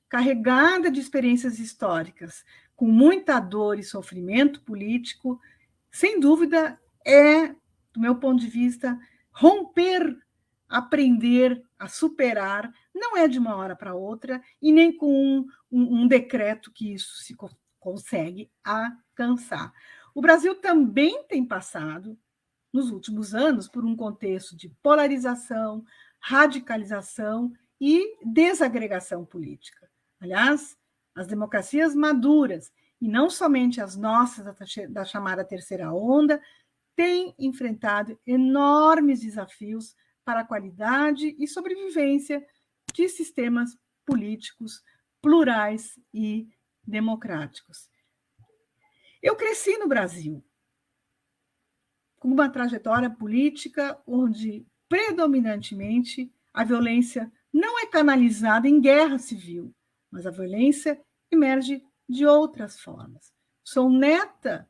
carregada de experiências históricas, com muita dor e sofrimento político, sem dúvida é, do meu ponto de vista, romper, aprender a superar, não é de uma hora para outra, e nem com um decreto que isso se consegue alcançar. O Brasil também tem passado, nos últimos anos, por um contexto de polarização, radicalização e desagregação política. Aliás, as democracias maduras, e não somente as nossas da chamada terceira onda, têm enfrentado enormes desafios para a qualidade e sobrevivência de sistemas políticos plurais e democráticos. Eu cresci no Brasil, com uma trajetória política onde, predominantemente, a violência não é canalizada em guerra civil, mas a violência emerge de outras formas. Sou neta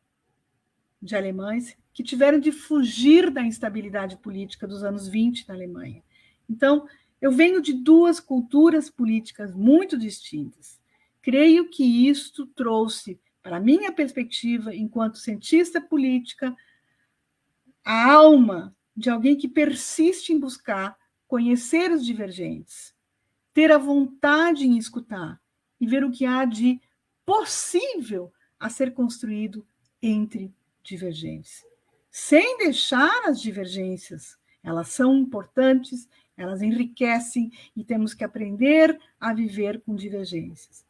de alemães que tiveram de fugir da instabilidade política dos anos 20 na Alemanha. Então, eu venho de duas culturas políticas muito distintas. Creio que isto trouxe, para a minha perspectiva, enquanto cientista política, a alma de alguém que persiste em buscar conhecer os divergentes, ter a vontade em escutar e ver o que há de possível a ser construído entre divergentes, sem deixar as divergências. Elas são importantes, elas enriquecem e temos que aprender a viver com divergências.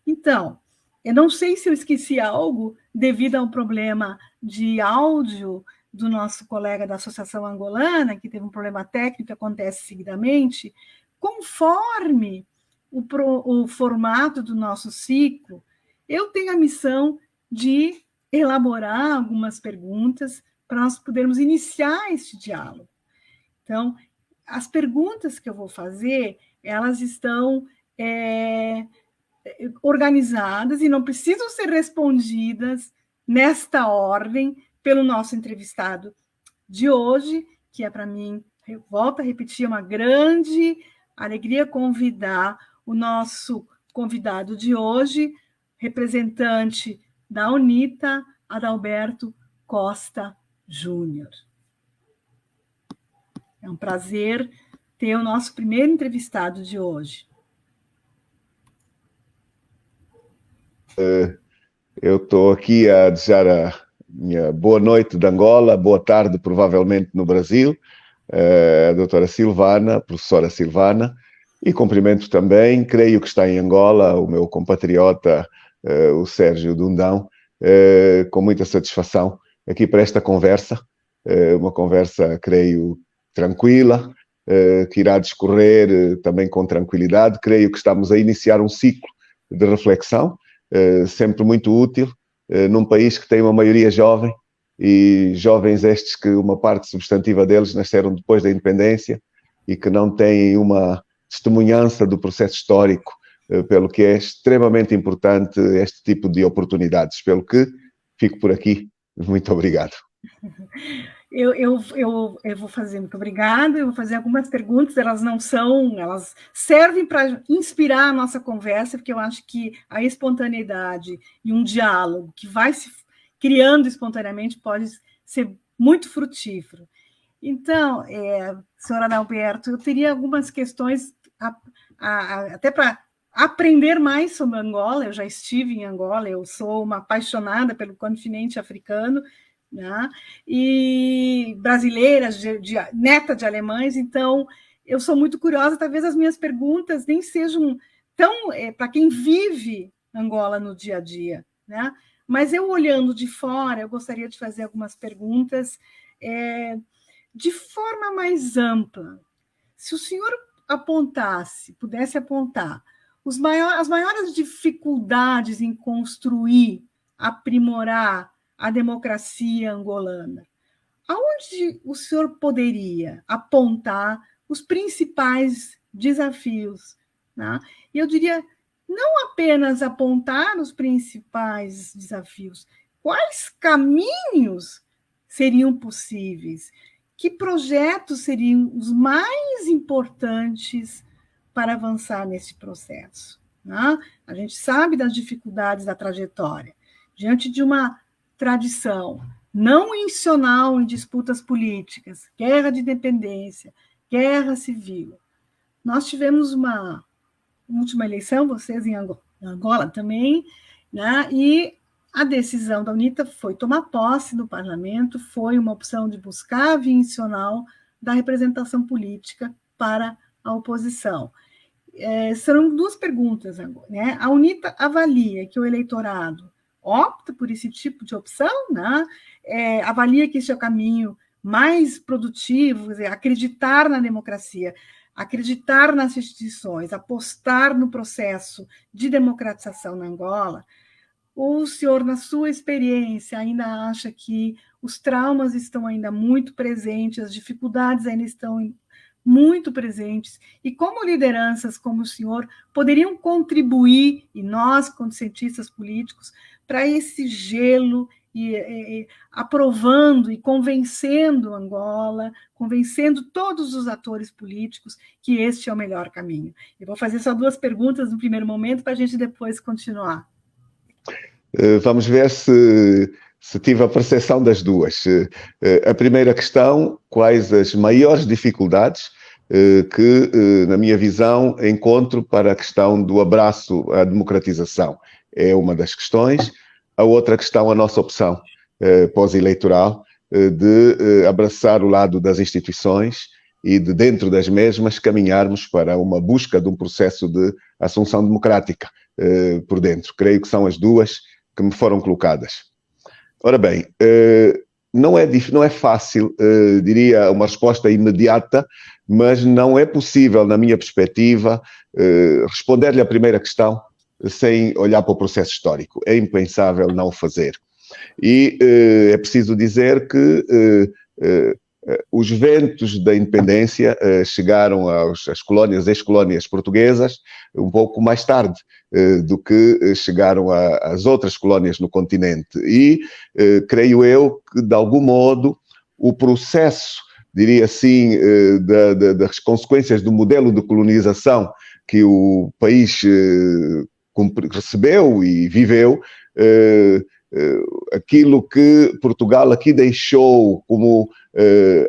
Então, eu não sei se eu esqueci algo devido a um problema de áudio do nosso colega da Associação Angolana, que teve um problema técnico que acontece seguidamente. Conforme o formato do nosso ciclo, eu tenho a missão de elaborar algumas perguntas para nós podermos iniciar este diálogo. Então, as perguntas que eu vou fazer, elas estão organizadas e não precisam ser respondidas nesta ordem pelo nosso entrevistado de hoje, que é para mim, eu volto a repetir, uma grande alegria convidar o nosso convidado de hoje, representante da UNITA, Adalberto Costa Júnior. É um prazer ter o nosso primeiro entrevistado de hoje. Eu estou aqui a desejar a minha boa noite de Angola, boa tarde provavelmente no Brasil, a doutora Silvana, a professora Silvana, e cumprimento também, creio que está em Angola, o meu compatriota, o Sérgio Dundão, com muita satisfação aqui para esta conversa, uma conversa, creio, tranquila, que irá discorrer também com tranquilidade. Creio que estamos a iniciar um ciclo de reflexão, sempre muito útil, num país que tem uma maioria jovem, e jovens estes que uma parte substantiva deles nasceram depois da independência e que não têm uma testemunhança do processo histórico, pelo que é extremamente importante este tipo de oportunidades. Pelo que fico por aqui. Muito obrigado. Eu vou fazer, muito obrigada, eu vou fazer algumas perguntas, elas servem para inspirar a nossa conversa, porque eu acho que a espontaneidade e um diálogo que vai se criando espontaneamente pode ser muito frutífero. Então, senhora Adalberto, eu teria algumas questões até para aprender mais sobre Angola. Eu já estive em Angola, eu sou uma apaixonada pelo continente africano, né? E brasileira, neta de alemães, então eu sou muito curiosa, talvez as minhas perguntas nem sejam tão para quem vive Angola no dia a dia, né? Mas eu olhando de fora, eu gostaria de fazer algumas perguntas de forma mais ampla. Se o senhor pudesse apontar as maiores dificuldades em construir, aprimorar a democracia angolana, aonde o senhor poderia apontar os principais desafios? Né? E eu diria, não apenas apontar os principais desafios, quais caminhos seriam possíveis? Que projetos seriam os mais importantes para avançar nesse processo? né? A gente sabe das dificuldades da trajetória. Diante de uma tradição não institucional em disputas políticas, guerra de independência, guerra civil. Nós tivemos uma última eleição, vocês em Angola também, né? E a decisão da UNITA foi tomar posse no parlamento, foi uma opção de buscar a via institucional da representação política para a oposição. Serão duas perguntas agora, né? A UNITA avalia que o eleitorado opta por esse tipo de opção, né? Avalia que esse é o caminho mais produtivo, quer dizer, acreditar na democracia, acreditar nas instituições, apostar no processo de democratização na Angola. Ou o senhor, na sua experiência, ainda acha que os traumas estão ainda muito presentes, as dificuldades ainda estão muito presentes, e como lideranças como o senhor poderiam contribuir, e nós, como cientistas políticos, para esse gelo, e aprovando e convencendo Angola, convencendo todos os atores políticos que este é o melhor caminho. Eu vou fazer só duas perguntas no primeiro momento, para a gente depois continuar. Vamos ver se tive a percepção das duas. A primeira questão, quais as maiores dificuldades que, na minha visão, encontro para a questão do abraço à democratização? É uma das questões. A outra questão, a nossa opção pós-eleitoral de abraçar o lado das instituições e de dentro das mesmas caminharmos para uma busca de um processo de assunção democrática por dentro. Creio que são as duas que me foram colocadas. Ora bem, não é fácil, diria, uma resposta imediata, mas não é possível, na minha perspectiva, responder-lhe à primeira questão sem olhar para o processo histórico. É impensável não o fazer. E é preciso dizer que os ventos da independência chegaram às colónias, ex-colónias portuguesas, um pouco mais tarde do que chegaram às outras colónias no continente. E creio eu que, de algum modo, o processo, diria assim, das consequências do modelo de colonização que o país recebeu e viveu, aquilo que Portugal aqui deixou como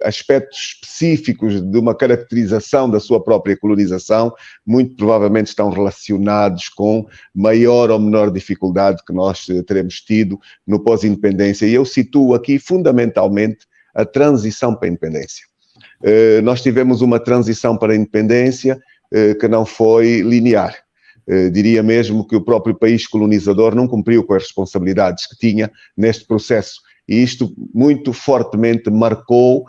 aspectos específicos de uma caracterização da sua própria colonização, muito provavelmente estão relacionados com maior ou menor dificuldade que nós teremos tido no pós-independência. E eu situo aqui fundamentalmente a transição para a independência. Nós tivemos uma transição para a independência que não foi linear. Diria mesmo que o próprio país colonizador não cumpriu com as responsabilidades que tinha neste processo. E isto muito fortemente marcou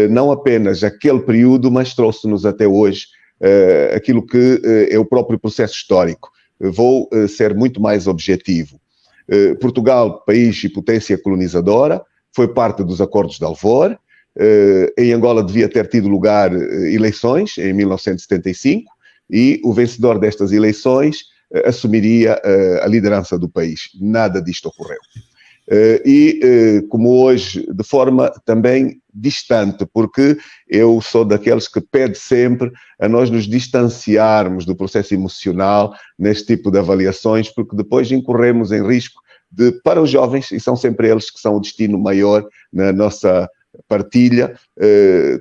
não apenas aquele período, mas trouxe-nos até hoje aquilo que é o próprio processo histórico. Vou ser muito mais objetivo. Portugal, país e potência colonizadora, foi parte dos Acordos de Alvor. Em Angola devia ter tido lugar eleições em 1975 e o vencedor destas eleições assumiria a liderança do país. Nada disto ocorreu. Como hoje, de forma também distante, porque eu sou daqueles que pede sempre a nós nos distanciarmos do processo emocional neste tipo de avaliações, porque depois incorremos em risco de, para os jovens, e são sempre eles que são o destino maior na nossa partilha,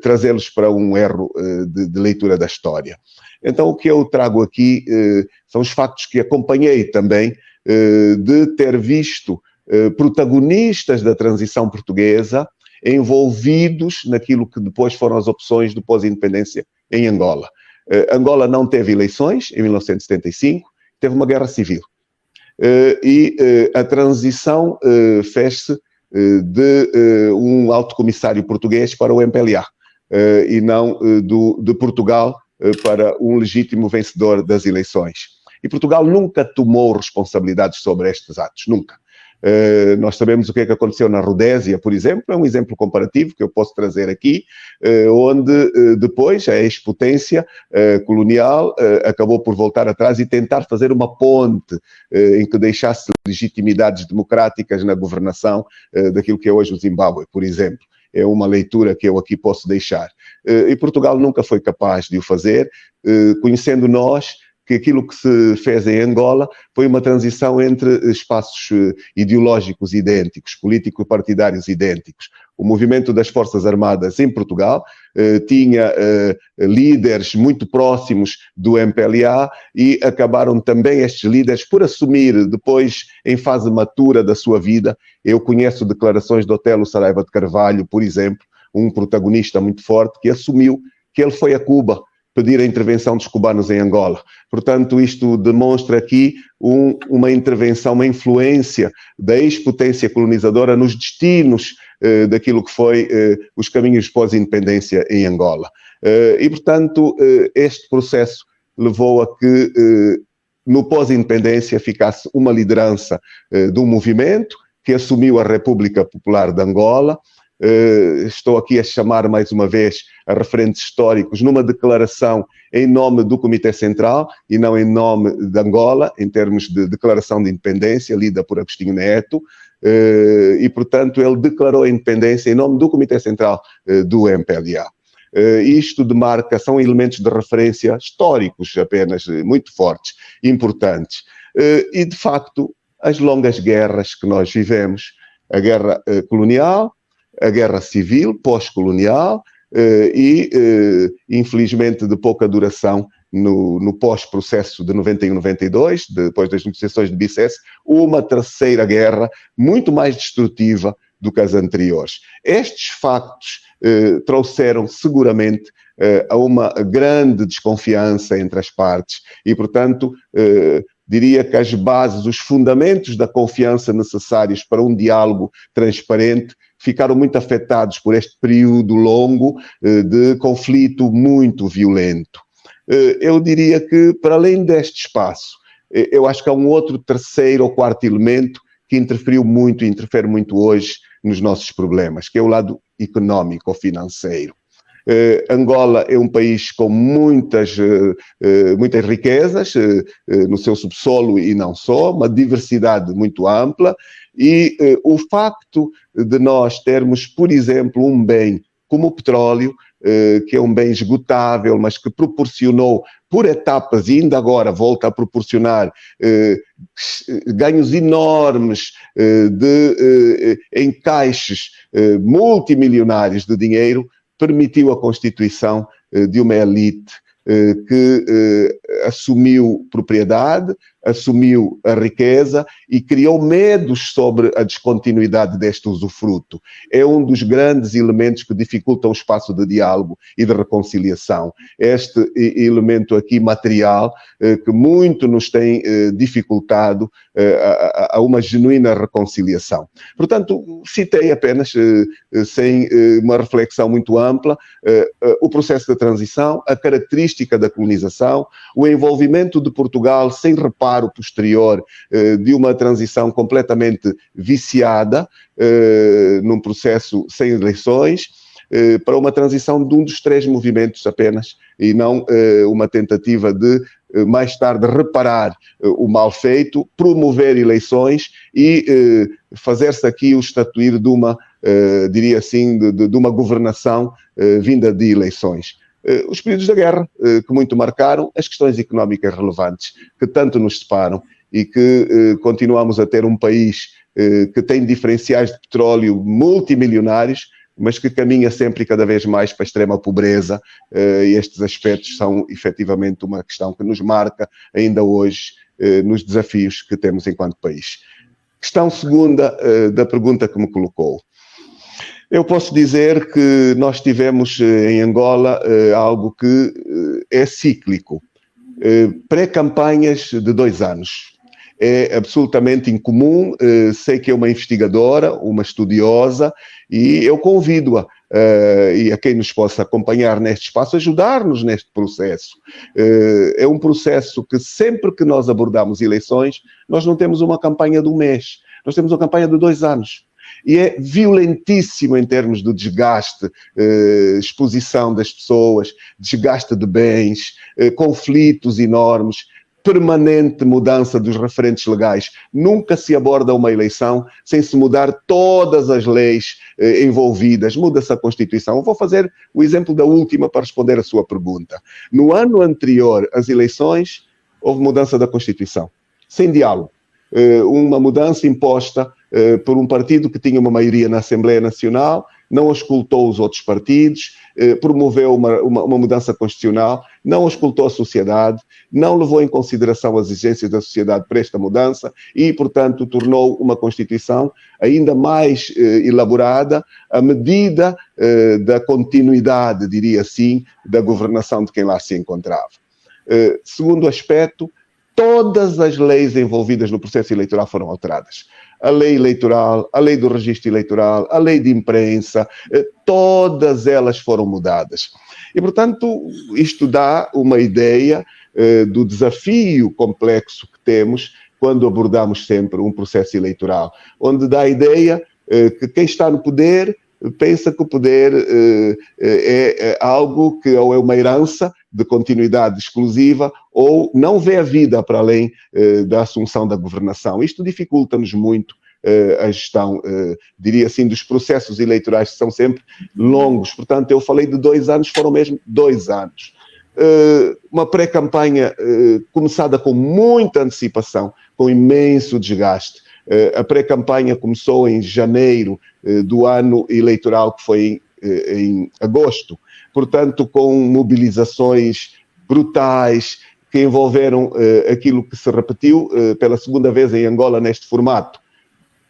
trazê-los para um erro de leitura da história. Então, o que eu trago aqui são os factos que acompanhei também de ter visto protagonistas da transição portuguesa envolvidos naquilo que depois foram as opções do pós-independência em Angola. Angola não teve eleições em 1975, teve uma guerra civil. E a transição fez-se de um alto comissário português para o MPLA e não de Portugal para um legítimo vencedor das eleições. E Portugal nunca tomou responsabilidades sobre estes atos, nunca. Nós sabemos o que é que aconteceu na Rodésia, por exemplo, é um exemplo comparativo que eu posso trazer aqui, onde depois a ex-potência colonial acabou por voltar atrás e tentar fazer uma ponte em que deixasse legitimidades democráticas na governação daquilo que é hoje o Zimbábue, por exemplo. É uma leitura que eu aqui posso deixar. E Portugal nunca foi capaz de o fazer, conhecendo nós que aquilo que se fez em Angola foi uma transição entre espaços ideológicos idênticos, político-partidários idênticos. O movimento das Forças Armadas em Portugal tinha líderes muito próximos do MPLA e acabaram também estes líderes por assumir depois, em fase matura da sua vida. Eu conheço declarações de Otelo Saraiva de Carvalho, por exemplo, um protagonista muito forte, que assumiu que ele foi a Cuba pedir a intervenção dos cubanos em Angola. Portanto, isto demonstra aqui uma intervenção, uma influência da ex-potência colonizadora nos destinos daquilo que foi os caminhos pós-independência em Angola. E, portanto, este processo levou a que, no pós-independência, ficasse uma liderança de um movimento que assumiu a República Popular de Angola. Estou aqui a chamar mais uma vez a referentes históricos numa declaração em nome do Comitê Central e não em nome de Angola, em termos de declaração de independência, lida por Agostinho Neto, e, portanto, ele declarou a independência em nome do Comitê Central do MPLA. Isto demarca, são elementos de referência históricos apenas, muito fortes, importantes. E, de facto, as longas guerras que nós vivemos, a guerra colonial, a guerra civil, pós-colonial e, infelizmente, de pouca duração no pós-processo de 91-92, depois das negociações de Bicesse, uma terceira guerra muito mais destrutiva do que as anteriores. Estes factos trouxeram seguramente a uma grande desconfiança entre as partes e, portanto, diria que as bases, os fundamentos da confiança necessários para um diálogo transparente ficaram muito afetados por este período longo de conflito muito violento. Eu diria que, para além deste espaço, eu acho que há um outro terceiro ou quarto elemento que interfere muito hoje nos nossos problemas, que é o lado económico ou financeiro. Angola é um país com muitas riquezas no seu subsolo e não só, uma diversidade muito ampla, e o facto de nós termos, por exemplo, um bem como o petróleo, que é um bem esgotável, mas que proporcionou por etapas e ainda agora volta a proporcionar ganhos enormes de encaixes multimilionários de dinheiro, permitiu a constituição de uma elite que assumiu propriedade, assumiu a riqueza e criou medos sobre a descontinuidade deste usufruto. É um dos grandes elementos que dificultam o espaço de diálogo e de reconciliação. Este elemento aqui material que muito nos tem dificultado a uma genuína reconciliação. Portanto, citei apenas, sem uma reflexão muito ampla, o processo da transição, a característica da colonização, o envolvimento de Portugal sem reparo posterior de uma transição completamente viciada, num processo sem eleições, para uma transição de um dos três movimentos apenas, e não uma tentativa de, mais tarde, reparar o mal feito, promover eleições e fazer-se aqui o estatuir de uma, diria assim, de uma governação vinda de eleições. Os períodos da guerra, que muito marcaram, as questões económicas relevantes, que tanto nos separam e que continuamos a ter um país que tem diferenciais de petróleo multimilionários, mas que caminha sempre e cada vez mais para a extrema pobreza, e estes aspectos são efetivamente uma questão que nos marca ainda hoje nos desafios que temos enquanto país. Questão segunda da pergunta que me colocou. Eu posso dizer que nós tivemos em Angola algo que é cíclico. Pré-campanhas de 2 anos. É absolutamente incomum. Sei que é uma investigadora, uma estudiosa, e eu convido-a e a quem nos possa acompanhar neste espaço, ajudar-nos neste processo. É um processo que sempre que nós abordamos eleições, nós não temos uma campanha de 1 mês, nós temos uma campanha de 2 anos. E é violentíssimo em termos de desgaste, exposição das pessoas, desgaste de bens, conflitos enormes, permanente mudança dos referentes legais. Nunca se aborda uma eleição sem se mudar todas as leis envolvidas. Muda-se a Constituição. Eu vou fazer o exemplo da última para responder a sua pergunta. No ano anterior às eleições, houve mudança da Constituição, sem diálogo. Uma mudança imposta por um partido que tinha uma maioria na Assembleia Nacional, não auscultou os outros partidos, promoveu uma mudança constitucional, não auscultou a sociedade, não levou em consideração as exigências da sociedade para esta mudança e, portanto, tornou uma Constituição ainda mais elaborada à medida da continuidade, diria assim, da governação de quem lá se encontrava. Segundo aspecto, todas as leis envolvidas no processo eleitoral foram alteradas. A lei eleitoral, a lei do registro eleitoral, a lei de imprensa, todas elas foram mudadas. E, portanto, isto dá uma ideia do desafio complexo que temos quando abordamos sempre um processo eleitoral, onde dá a ideia que quem está no poder pensa que o poder é algo que ou é uma herança de continuidade exclusiva ou não vê a vida para além da assunção da governação. Isto dificulta-nos muito a gestão, diria assim, dos processos eleitorais que são sempre longos. Portanto, eu falei de 2 anos, foram mesmo 2 anos. Uma pré-campanha começada com muita antecipação, com imenso desgaste. A pré-campanha começou em janeiro do ano eleitoral, que foi em agosto, portanto, com mobilizações brutais que envolveram aquilo que se repetiu pela segunda vez em Angola neste formato.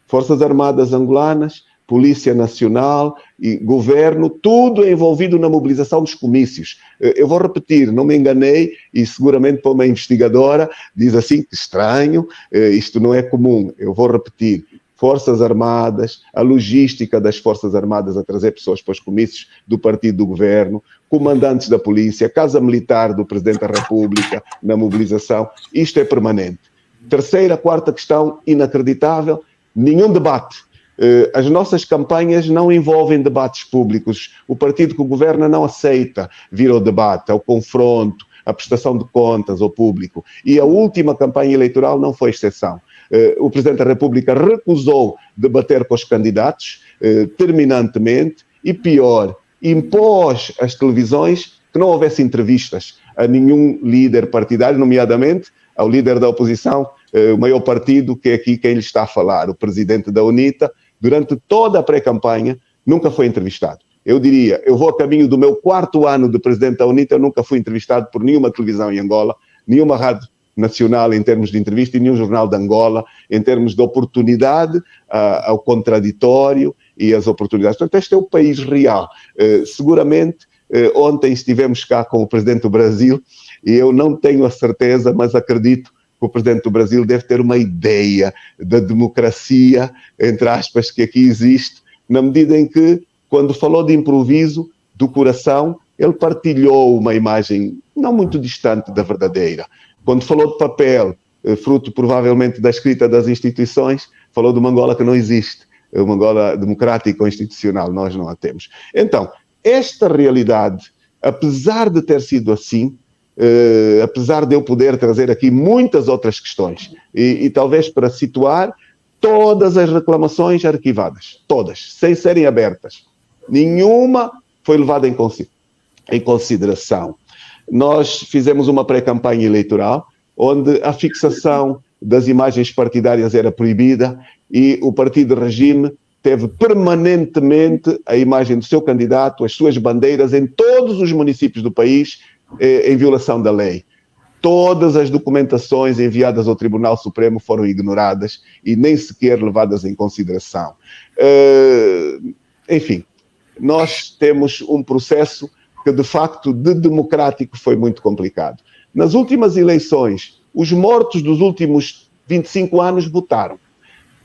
Forças Armadas angolanas, Polícia Nacional e Governo, tudo envolvido na mobilização dos comícios. Eu vou repetir, não me enganei, e seguramente para uma investigadora diz assim, que estranho, isto não é comum. Eu vou repetir, Forças Armadas, a logística das Forças Armadas a trazer pessoas para os comícios do partido do Governo, comandantes da Polícia, Casa Militar do Presidente da República na mobilização, isto é permanente. Terceira, quarta questão, inacreditável, nenhum debate. As nossas campanhas não envolvem debates públicos. O partido que governa não aceita vir ao debate, ao confronto, à prestação de contas ao público. E a última campanha eleitoral não foi exceção. O Presidente da República recusou debater com os candidatos, terminantemente, e pior, impôs às televisões que não houvesse entrevistas a nenhum líder partidário, nomeadamente ao líder da oposição, o maior partido, que é aqui quem lhe está a falar, o presidente da UNITA, durante toda a pré-campanha, nunca foi entrevistado. Eu diria, eu vou a caminho do meu 4º ano de presidente da UNITA, eu nunca fui entrevistado por nenhuma televisão em Angola, nenhuma rádio nacional em termos de entrevista e nenhum jornal de Angola em termos de oportunidade ao contraditório e as oportunidades. Portanto, este é o país real. Seguramente, ontem estivemos cá com o presidente do Brasil e eu não tenho a certeza, mas acredito que o presidente do Brasil deve ter uma ideia da democracia, entre aspas, que aqui existe, na medida em que, quando falou de improviso, do coração, ele partilhou uma imagem não muito distante da verdadeira. Quando falou de papel, fruto provavelmente da escrita das instituições, falou de uma Angola que não existe, uma Angola democrática ou institucional, nós não a temos. Então, esta realidade, apesar de ter sido assim, apesar de eu poder trazer aqui muitas outras questões, e talvez para situar todas as reclamações arquivadas, todas, sem serem abertas, nenhuma foi levada em consideração. Nós fizemos uma pré-campanha eleitoral, onde a fixação das imagens partidárias era proibida e o partido de regime teve permanentemente a imagem do seu candidato, as suas bandeiras em todos os municípios do país, em violação da lei. Todas as documentações enviadas ao Tribunal Supremo foram ignoradas e nem sequer levadas em consideração. Enfim, nós temos um processo que, de facto, de democrático foi muito complicado. Nas últimas eleições, os mortos dos últimos 25 anos votaram.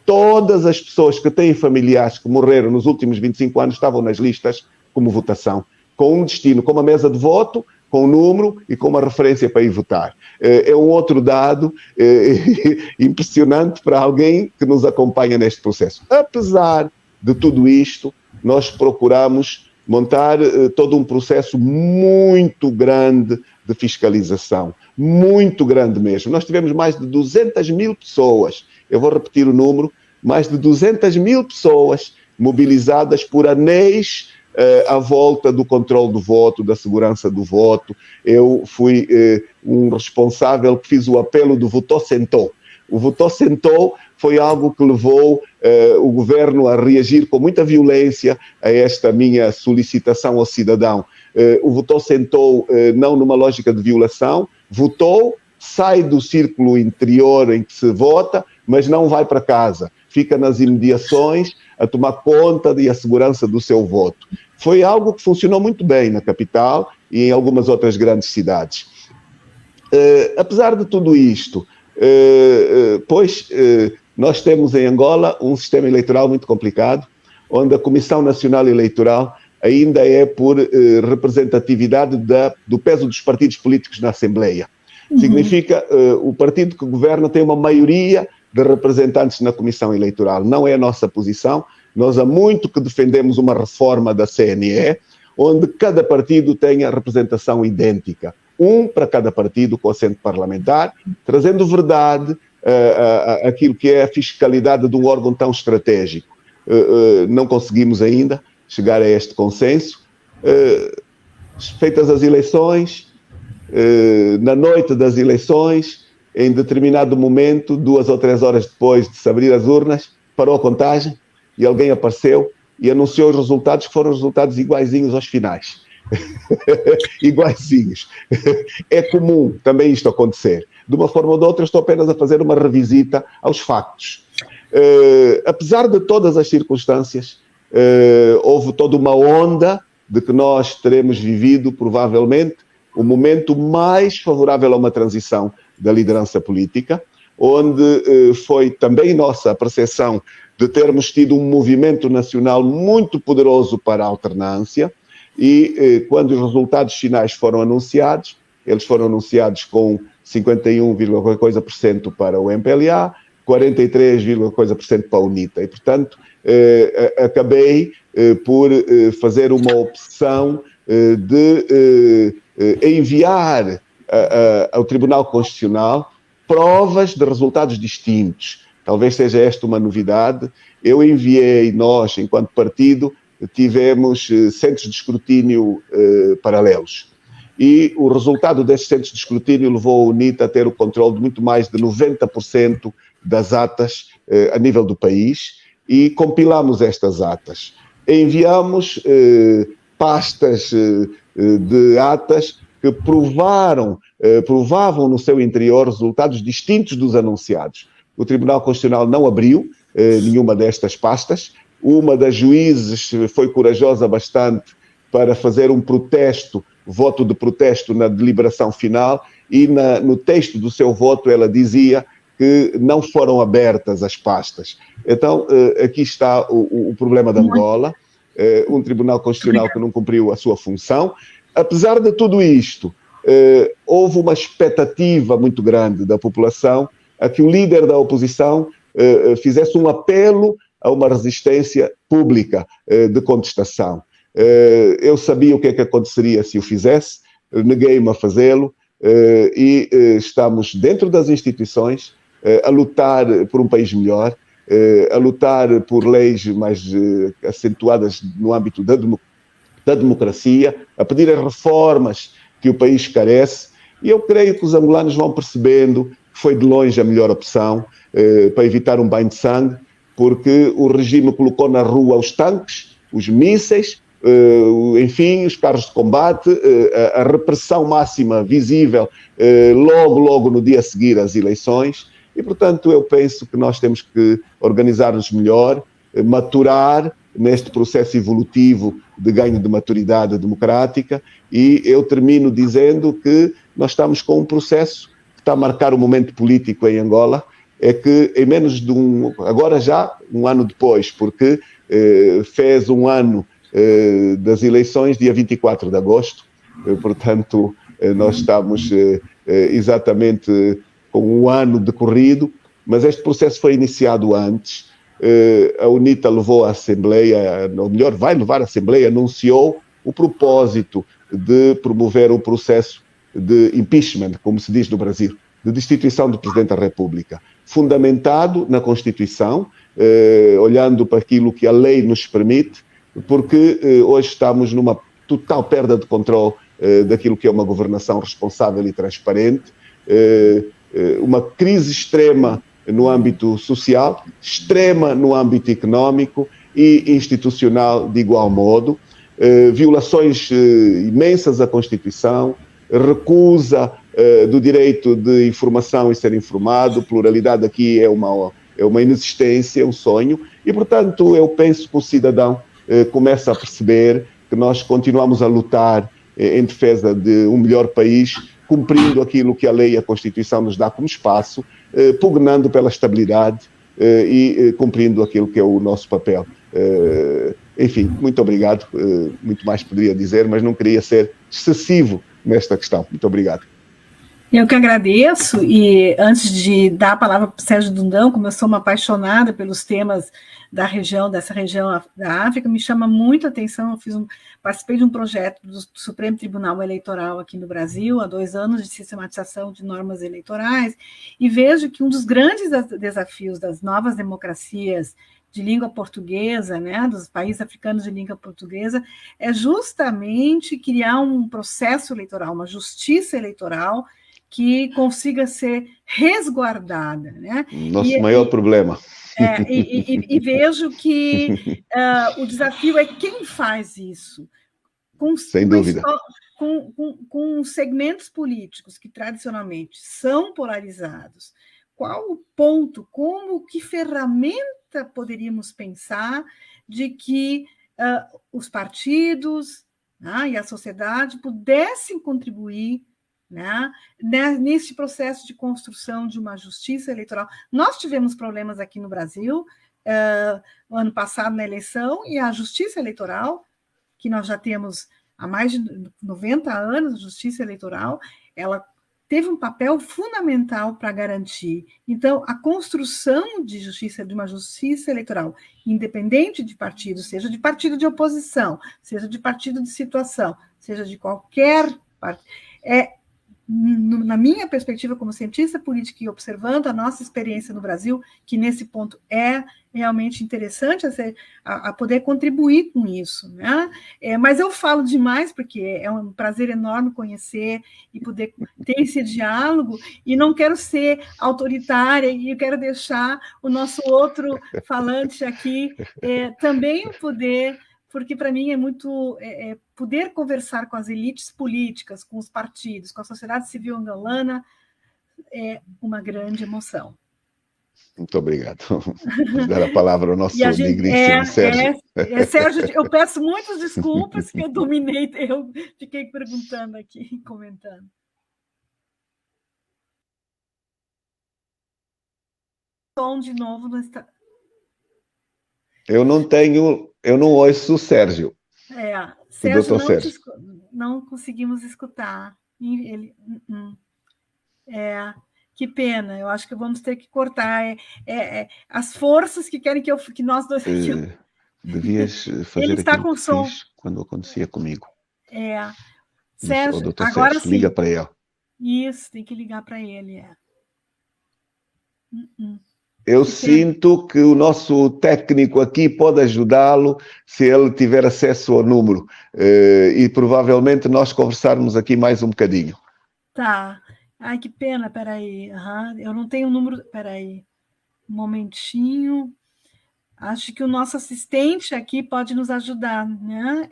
Todas as pessoas que têm familiares que morreram nos últimos 25 anos estavam nas listas como votação, com um destino, com uma mesa de voto, com um número e com uma referência para ir votar. É um outro dado impressionante para alguém que nos acompanha neste processo. Apesar de tudo isto, nós procuramos montar todo um processo muito grande de fiscalização, muito grande mesmo. Nós tivemos mais de 200 mil pessoas, eu vou repetir o número, mais de 200 mil pessoas mobilizadas por anéis à volta do controle do voto, da segurança do voto. Eu fui um responsável que fiz o apelo do Votou Sentou. O Votou Sentou foi algo que levou o governo a reagir com muita violência a esta minha solicitação ao cidadão. O Votou Sentou não numa lógica de violação, votou, sai do círculo interior em que se vota, mas não vai para casa, fica nas imediações a tomar conta e a segurança do seu voto. Foi algo que funcionou muito bem na capital e em algumas outras grandes cidades. Apesar de tudo isto, nós temos em Angola um sistema eleitoral muito complicado, onde a Comissão Nacional Eleitoral ainda é por representatividade do peso dos partidos políticos na Assembleia. Significa o partido que governa tem uma maioria de representantes na Comissão Eleitoral. Não é a nossa posição. Nós há muito que defendemos uma reforma da CNE, onde cada partido tenha representação idêntica. Um para cada partido com assento parlamentar, trazendo verdade aquilo que é a fiscalidade de um órgão tão estratégico. Não conseguimos ainda chegar a este consenso. Feitas as eleições, na noite das eleições, em determinado momento, 2 ou 3 horas depois de se abrir as urnas, parou a contagem e alguém apareceu e anunciou os resultados, que foram resultados iguaizinhos aos finais. Iguaizinhos. É comum também isto acontecer. De uma forma ou de outra, estou apenas a fazer uma revisita aos factos. Apesar de todas as circunstâncias, houve toda uma onda de que nós teremos vivido, provavelmente, o momento mais favorável a uma transição da liderança política, onde foi também nossa a percepção de termos tido um movimento nacional muito poderoso para a alternância, e quando os resultados finais foram anunciados, eles foram anunciados com 51,% para o MPLA, 43,% para a UNITA. E, portanto, acabei por fazer uma opção de enviar ao Tribunal Constitucional provas de resultados distintos. Talvez seja esta uma novidade. Eu enviei, nós, enquanto partido, tivemos centros de escrutínio paralelos. E o resultado desses centros de escrutínio levou a UNITA a ter o controle de muito mais de 90% das atas a nível do país, e compilamos estas atas. Enviamos pastas de atas que provavam no seu interior resultados distintos dos anunciados. O Tribunal Constitucional não abriu nenhuma destas pastas. Uma das juízes foi corajosa bastante para fazer um protesto, voto de protesto na deliberação final, e no texto do seu voto ela dizia que não foram abertas as pastas. Então, aqui está o problema de Angola, um Tribunal Constitucional que não cumpriu a sua função. Apesar de tudo isto, houve uma expectativa muito grande da população a que o líder da oposição fizesse um apelo a uma resistência pública de contestação. Eu sabia o que é que aconteceria se o fizesse, neguei-me a fazê-lo, e estamos dentro das instituições a lutar por um país melhor, a lutar por leis mais acentuadas no âmbito da democracia, a pedir as reformas que o país carece, e eu creio que os angolanos vão percebendo que foi de longe a melhor opção para evitar um banho de sangue, porque o regime colocou na rua os tanques, os mísseis, enfim, os carros de combate, a repressão máxima visível logo no dia a seguir às eleições, e portanto eu penso que nós temos que organizar-nos melhor, maturar neste processo evolutivo de ganho de maturidade democrática, e eu termino dizendo que nós estamos com um processo que está a marcar o momento político em Angola, é que em menos de agora já um ano depois, porque fez um ano das eleições, dia 24 de agosto, portanto nós estamos exatamente com um ano decorrido, mas este processo foi iniciado antes. A UNITA levou à Assembleia, ou melhor, vai levar à Assembleia, anunciou o propósito de promover um processo de impeachment, como se diz no Brasil, de destituição do Presidente da República, fundamentado na Constituição, olhando para aquilo que a lei nos permite, porque hoje estamos numa total perda de controle daquilo que é uma governação responsável e transparente, uma crise extrema no âmbito social, extrema no âmbito económico e institucional de igual modo, violações imensas à Constituição, recusa do direito de informação e ser informado, pluralidade aqui é uma inexistência, é um sonho, e portanto eu penso que o cidadão começa a perceber que nós continuamos a lutar em defesa de um melhor país, cumprindo aquilo que a lei e a Constituição nos dá como espaço, pugnando pela estabilidade e cumprindo aquilo que é o nosso papel. Enfim, muito obrigado. Muito mais poderia dizer, mas não queria ser excessivo nesta questão. Muito obrigado. Eu que agradeço, e antes de dar a palavra para o Sérgio Dundão, como eu sou uma apaixonada pelos temas dessa região da África, me chama muito a atenção, participei de um projeto do Supremo Tribunal Eleitoral aqui no Brasil, há 2 anos, de sistematização de normas eleitorais, e vejo que um dos grandes desafios das novas democracias de língua portuguesa, né, dos países africanos de língua portuguesa, é justamente criar um processo eleitoral, uma justiça eleitoral, que consiga ser resguardada. Né? Nosso maior problema. E vejo que o desafio é quem faz isso. Sem dúvida. Com segmentos políticos que tradicionalmente são polarizados, qual o ponto, que ferramenta poderíamos pensar de que os partidos, né, e a sociedade pudessem contribuir, né, nesse processo de construção de uma justiça eleitoral? Nós tivemos problemas aqui no Brasil, no ano passado na eleição, e a justiça eleitoral, que nós já temos há mais de 90 anos, a justiça eleitoral, ela teve um papel fundamental para garantir. Então, a construção de uma justiça eleitoral, independente de partido, seja de partido de oposição, seja de partido de situação, seja de qualquer partido, na minha perspectiva como cientista política e observando a nossa experiência no Brasil, que nesse ponto é realmente interessante a poder contribuir com isso. Né? Mas eu falo demais porque é um prazer enorme conhecer e poder ter esse diálogo, e não quero ser autoritária, e eu quero deixar o nosso outro falante aqui também poder... porque para mim é muito poder conversar com as elites políticas, com os partidos, com a sociedade civil angolana, é uma grande emoção. Muito obrigado. Vou dar a palavra ao nosso digníssimo Sérgio. Sérgio, eu peço muitas desculpas que eu dominei, eu fiquei perguntando aqui, comentando. Som de novo não está... Eu não ouço o Sérgio. Sérgio, não conseguimos escutar. Que pena, eu acho que vamos ter que cortar. As forças que querem que nós dois... Devias fazer ele está com som quando acontecia comigo. Sérgio, Doutor agora Sérgio, sim. Liga para ele. Isso, tem que ligar para ele. Eu sinto que o nosso técnico aqui pode ajudá-lo se ele tiver acesso ao número, e provavelmente nós conversarmos aqui mais um bocadinho. Tá. Ai, que pena, peraí. Eu não tenho o número... Peraí. Um momentinho. Acho que o nosso assistente aqui pode nos ajudar, né?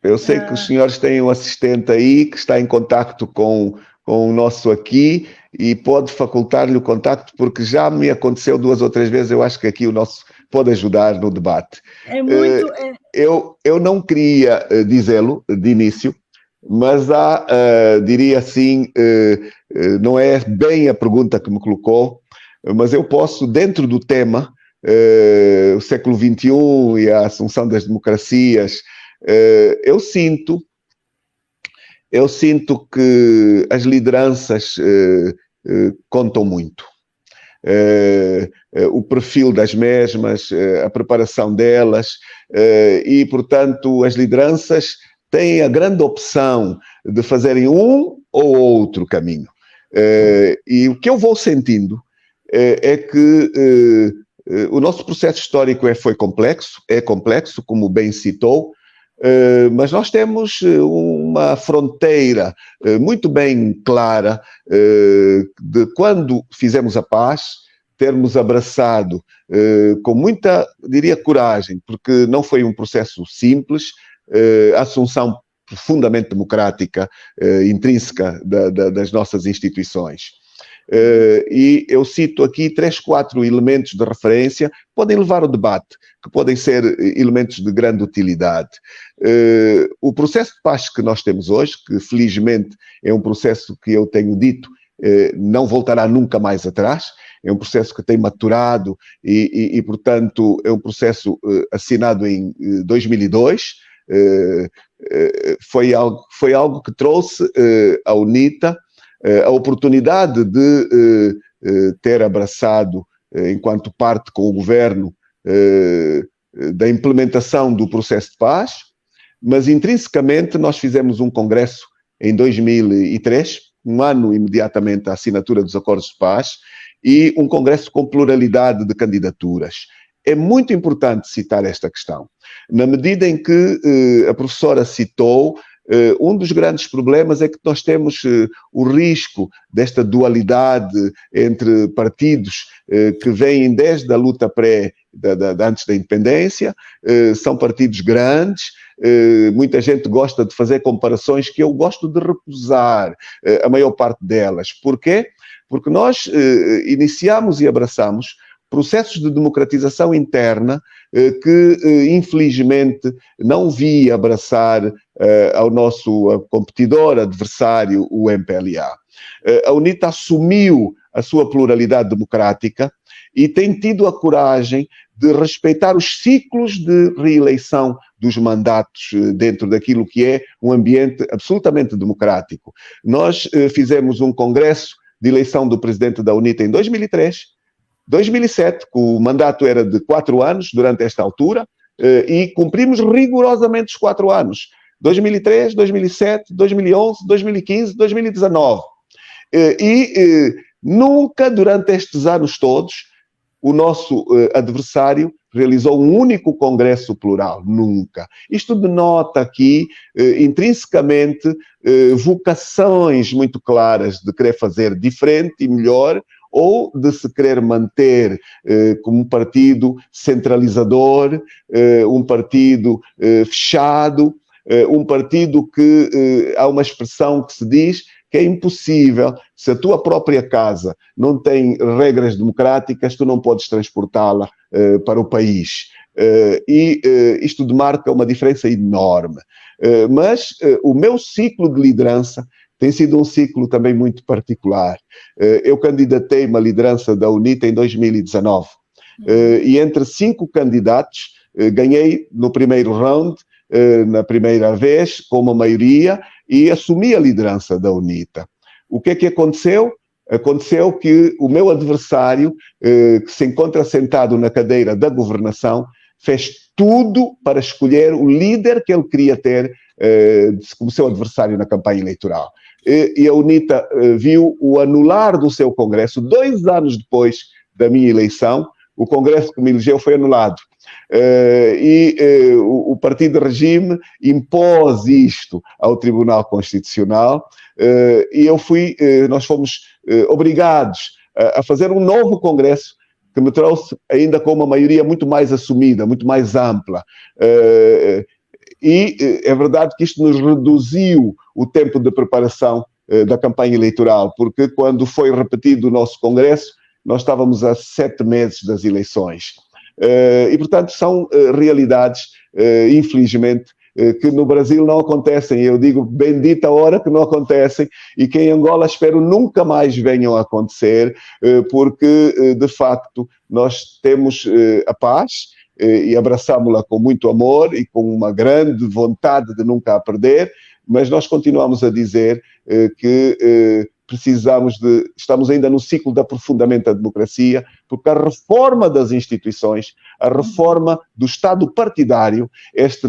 Eu sei que os senhores têm um assistente aí que está em contacto com o nosso aqui e pode facultar-lhe o contacto, porque já me aconteceu 2 ou 3 vezes, eu acho que aqui o nosso pode ajudar no debate. Eu não queria dizê-lo de início, mas diria assim, não é bem a pergunta que me colocou, mas eu posso, dentro do tema, o século XXI e a ascensão das democracias, eu sinto que as lideranças contam muito. O perfil das mesmas, a preparação delas, e, portanto, as lideranças têm a grande opção de fazerem um ou outro caminho. E o que eu vou sentindo é que o nosso processo histórico é complexo, como bem citou, mas nós temos uma fronteira muito bem clara de quando fizemos a paz, termos abraçado com muita, diria, coragem, porque não foi um processo simples, a assunção profundamente democrática, intrínseca das nossas instituições. E eu cito aqui 3, 4 elementos de referência que podem levar ao debate, que podem ser elementos de grande utilidade. O processo de paz que nós temos hoje, que felizmente é um processo que eu tenho dito, não voltará nunca mais atrás, é um processo que tem maturado e portanto, é um processo assinado em 2002, foi algo que trouxe à UNITA a oportunidade de ter abraçado, enquanto parte com o governo, da implementação do processo de paz, mas intrinsecamente nós fizemos um congresso em 2003, um ano imediatamente à assinatura dos acordos de paz, e um congresso com pluralidade de candidaturas. É muito importante citar esta questão, na medida em que a professora citou, um dos grandes problemas é que nós temos o risco desta dualidade entre partidos que vêm desde a luta antes da independência, são partidos grandes, muita gente gosta de fazer comparações que eu gosto de recusar, a maior parte delas. Porquê? Porque nós iniciamos e abraçamos processos de democratização interna que, infelizmente, não vi abraçar ao nosso competidor, adversário, o MPLA. A UNITA assumiu a sua pluralidade democrática e tem tido a coragem de respeitar os ciclos de reeleição dos mandatos dentro daquilo que é um ambiente absolutamente democrático. Nós fizemos um congresso de eleição do presidente da UNITA em 2003, 2007, que o mandato era de 4 anos durante esta altura, e cumprimos rigorosamente os 4 anos. 2003, 2007, 2011, 2015, 2019. Nunca durante estes anos todos o nosso adversário realizou um único congresso plural, nunca. Isto denota aqui, intrinsecamente, vocações muito claras de querer fazer diferente e melhor, ou de se querer manter como um partido centralizador, um partido fechado, um partido que há uma expressão que se diz que é impossível, se a tua própria casa não tem regras democráticas, tu não podes transportá-la para o país. Isto demarca uma diferença enorme. Mas o meu ciclo de liderança tem sido um ciclo também muito particular. Eu candidatei-me à liderança da UNITA em 2019. E entre 5 candidatos, ganhei no primeiro round, na primeira vez, com uma maioria, e assumi a liderança da UNITA. O que é que aconteceu? Aconteceu que o meu adversário, que se encontra sentado na cadeira da governação, fez tudo para escolher o líder que ele queria ter como seu adversário na campanha eleitoral. E a UNITA viu o anular do seu congresso 2 anos depois da minha eleição. O congresso que me elegeu foi anulado. O partido de regime impôs isto ao Tribunal Constitucional e nós fomos obrigados a fazer um novo congresso que me trouxe ainda com uma maioria muito mais assumida, muito mais ampla. É verdade que isto nos reduziu o tempo de preparação da campanha eleitoral, porque quando foi repetido o nosso congresso, nós estávamos a 7 meses das eleições. E, portanto, são realidades, infelizmente, que no Brasil não acontecem. Eu digo, bendita a hora que não acontecem, e que em Angola espero nunca mais venham a acontecer, porque, de facto, nós temos a paz e abraçámo-la com muito amor e com uma grande vontade de nunca a perder, mas nós continuamos a dizer que estamos ainda no ciclo de aprofundamento da democracia, porque a reforma das instituições, a reforma do Estado partidário,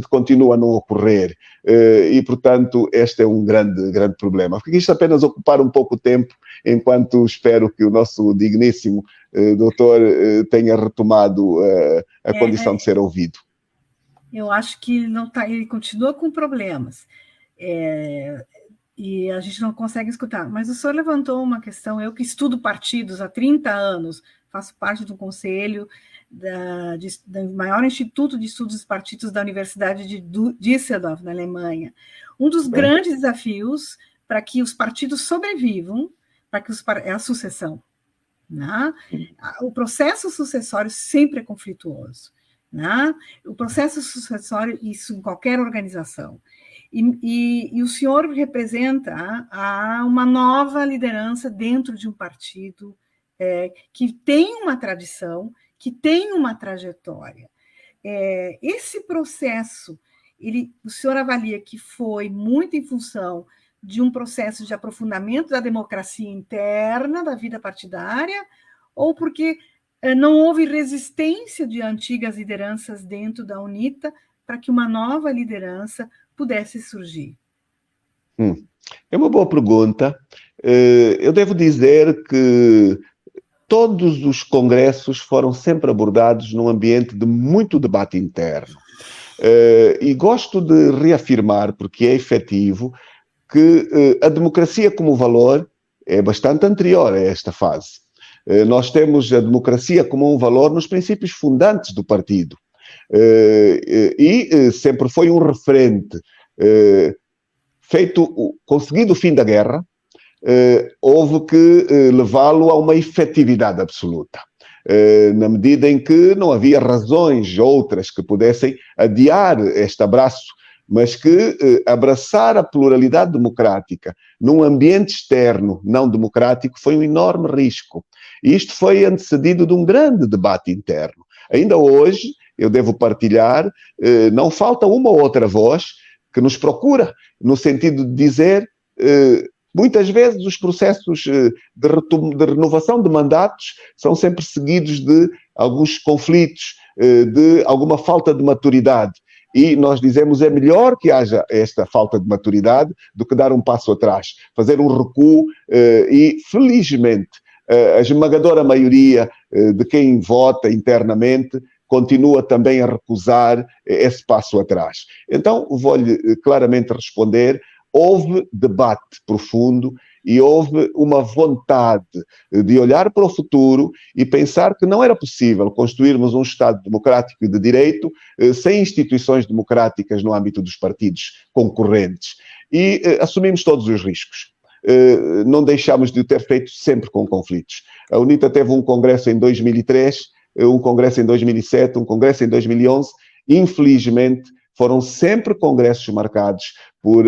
continua a não ocorrer. E, portanto, este é um grande problema. Porque isto apenas ocupar um pouco de tempo, enquanto espero que o nosso digníssimo doutor tenha retomado a condição de ser ouvido. Eu acho que ele continua com problemas. E a gente não consegue escutar. Mas o senhor levantou uma questão, eu que estudo partidos há 30 anos, faço parte do conselho do maior instituto de estudos dos partidos da Universidade de Düsseldorf, na Alemanha. Um dos grandes desafios para que os partidos sobrevivam é a sucessão. Né? O processo sucessório sempre é conflituoso. Né? O processo sucessório, isso em qualquer organização. E o senhor representa uma nova liderança dentro de um partido que tem uma tradição, que tem uma trajetória. Esse processo, o senhor avalia que foi muito em função de um processo de aprofundamento da democracia interna, da vida partidária, ou porque não houve resistência de antigas lideranças dentro da UNITA para que uma nova liderança pudesse surgir? É uma boa pergunta. Eu devo dizer que todos os congressos foram sempre abordados num ambiente de muito debate interno. E gosto de reafirmar, porque é efetivo, que a democracia como valor é bastante anterior a esta fase. Nós temos a democracia como um valor nos princípios fundantes do partido. E sempre foi um referente conseguido o fim da guerra, houve que levá-lo a uma efetividade absoluta, na medida em que não havia razões outras que pudessem adiar este abraço, mas que abraçar a pluralidade democrática num ambiente externo não democrático foi um enorme risco. E isto foi antecedido de um grande debate interno. Ainda hoje, eu devo partilhar, não falta uma ou outra voz que nos procura, no sentido de dizer, muitas vezes os processos de renovação de mandatos são sempre seguidos de alguns conflitos, de alguma falta de maturidade. E nós dizemos, é melhor que haja esta falta de maturidade do que dar um passo atrás, fazer um recuo, e felizmente a esmagadora maioria de quem vota internamente continua também a recusar esse passo atrás. Então, vou-lhe claramente responder, houve debate profundo e houve uma vontade de olhar para o futuro e pensar que não era possível construirmos um Estado democrático e de direito sem instituições democráticas no âmbito dos partidos concorrentes. E assumimos todos os riscos. Não deixámos de o ter feito sempre com conflitos. A UNITA teve um congresso em 2003, um congresso em 2007, um congresso em 2011. Infelizmente, foram sempre congressos marcados por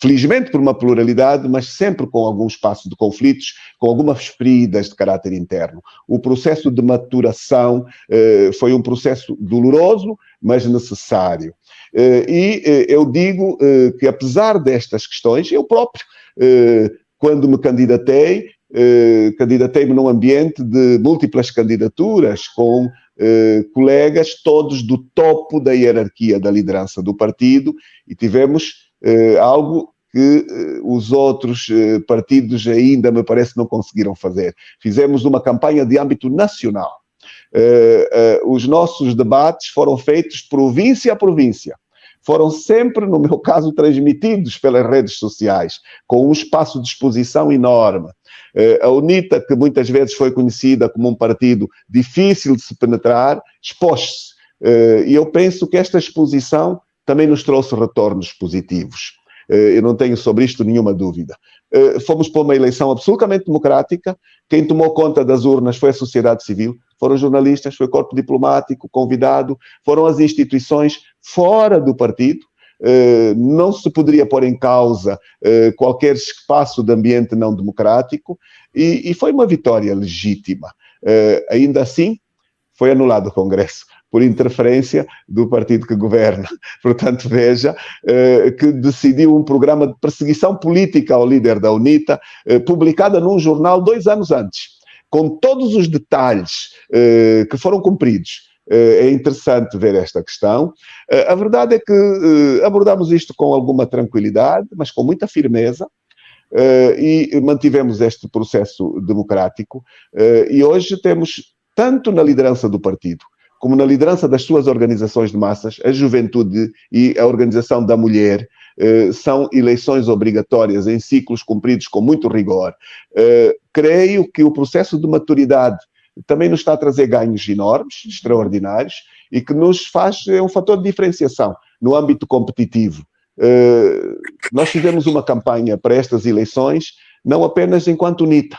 felizmente por uma pluralidade, mas sempre com algum espaço de conflitos, com algumas feridas de caráter interno. O processo de maturação foi um processo doloroso, mas necessário. E eu digo que, apesar destas questões, eu próprio, quando me candidatei-me num ambiente de múltiplas candidaturas com colegas, todos do topo da hierarquia da liderança do partido, e tivemos algo que os outros partidos ainda, me parece, não conseguiram fazer. Fizemos uma campanha de âmbito nacional. Os nossos debates foram feitos província a província. Foram sempre, no meu caso, transmitidos pelas redes sociais, com um espaço de exposição enorme. A UNITA, que muitas vezes foi conhecida como um partido difícil de se penetrar, expôs-se. E eu penso que esta exposição também nos trouxe retornos positivos. Eu não tenho sobre isto nenhuma dúvida. Fomos para uma eleição absolutamente democrática. Quem tomou conta das urnas foi a sociedade civil, foram jornalistas, foi o corpo diplomático convidado, foram as instituições fora do partido. Não se poderia pôr em causa qualquer espaço de ambiente não democrático, e foi uma vitória legítima. Ainda assim, foi anulado o Congresso, por interferência do partido que governa. Portanto, veja que decidiu um programa de perseguição política ao líder da UNITA, publicada num jornal 2 anos antes, com todos os detalhes que foram cumpridos. É interessante ver esta questão. A verdade é que abordamos isto com alguma tranquilidade, mas com muita firmeza, e mantivemos este processo democrático. E hoje temos, tanto na liderança do partido, como na liderança das suas organizações de massas, a juventude e a organização da mulher, são eleições obrigatórias em ciclos cumpridos com muito rigor. Creio que o processo de maturidade também nos está a trazer ganhos enormes, extraordinários, e que nos faz, é um fator de diferenciação no âmbito competitivo. Nós fizemos uma campanha para estas eleições, não apenas enquanto UNITA.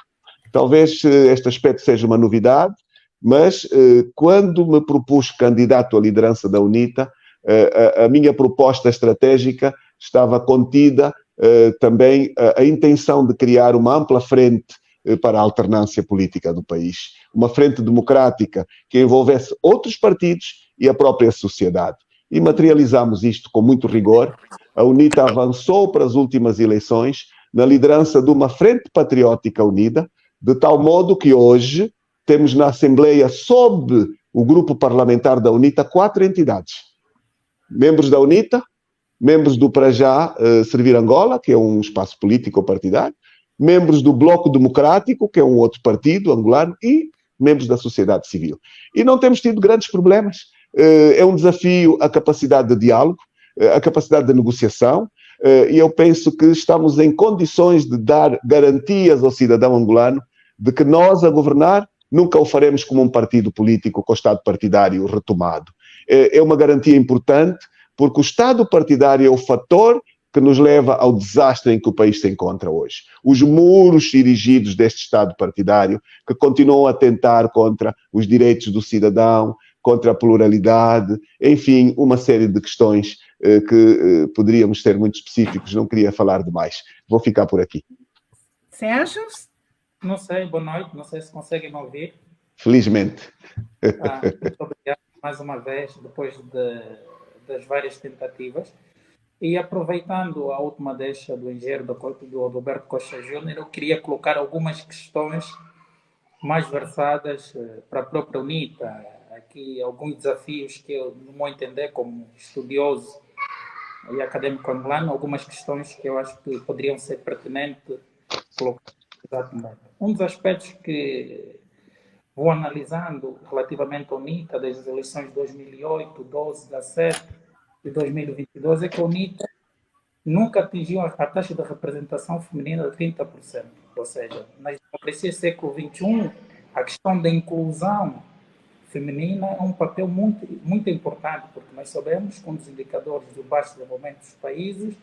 Talvez este aspecto seja uma novidade, mas quando me propus candidato à liderança da UNITA, a minha proposta estratégica estava contida também a intenção de criar uma ampla frente para a alternância política do país. Uma frente democrática que envolvesse outros partidos e a própria sociedade. E materializamos isto com muito rigor. A UNITA avançou para as últimas eleições na liderança de uma frente patriótica unida, de tal modo que hoje temos na Assembleia, sob o grupo parlamentar da UNITA, 4 entidades. Membros da UNITA, membros do Para Já Servir Angola, que é um espaço político partidário, membros do Bloco Democrático, que é um outro partido angolano, e membros da sociedade civil. E não temos tido grandes problemas. É um desafio a capacidade de diálogo, a capacidade de negociação, e eu penso que estamos em condições de dar garantias ao cidadão angolano de que nós, a governar, nunca o faremos como um partido político com o Estado partidário retomado. É uma garantia importante, porque o Estado partidário é o fator que nos leva ao desastre em que o país se encontra hoje. Os muros erigidos deste Estado partidário, que continuam a atentar contra os direitos do cidadão, contra a pluralidade, enfim, uma série de questões que poderíamos ser muito específicos, não queria falar demais. Vou ficar por aqui. Sérgio? Não sei, boa noite, não sei se conseguem me ouvir. Felizmente. Muito obrigado mais uma vez, depois das várias tentativas. E aproveitando a última deixa do engenheiro do Roberto Costa Júnior, eu queria colocar algumas questões mais versadas para a própria UNITA. Aqui alguns desafios que eu, no meu entender, como estudioso e acadêmico angolano, algumas questões que eu acho que poderiam ser pertinentes colocar exatamente. Um dos aspectos que vou analisando relativamente à UNITA, desde as eleições de 2008, 12, 17 e 2022, é que a UNITA nunca atingiu a taxa de representação feminina de 30%. Ou seja, nas democracias do século XXI, a questão da inclusão feminina é um papel muito, muito importante, porque nós sabemos que um dos indicadores do baixo desenvolvimento dos países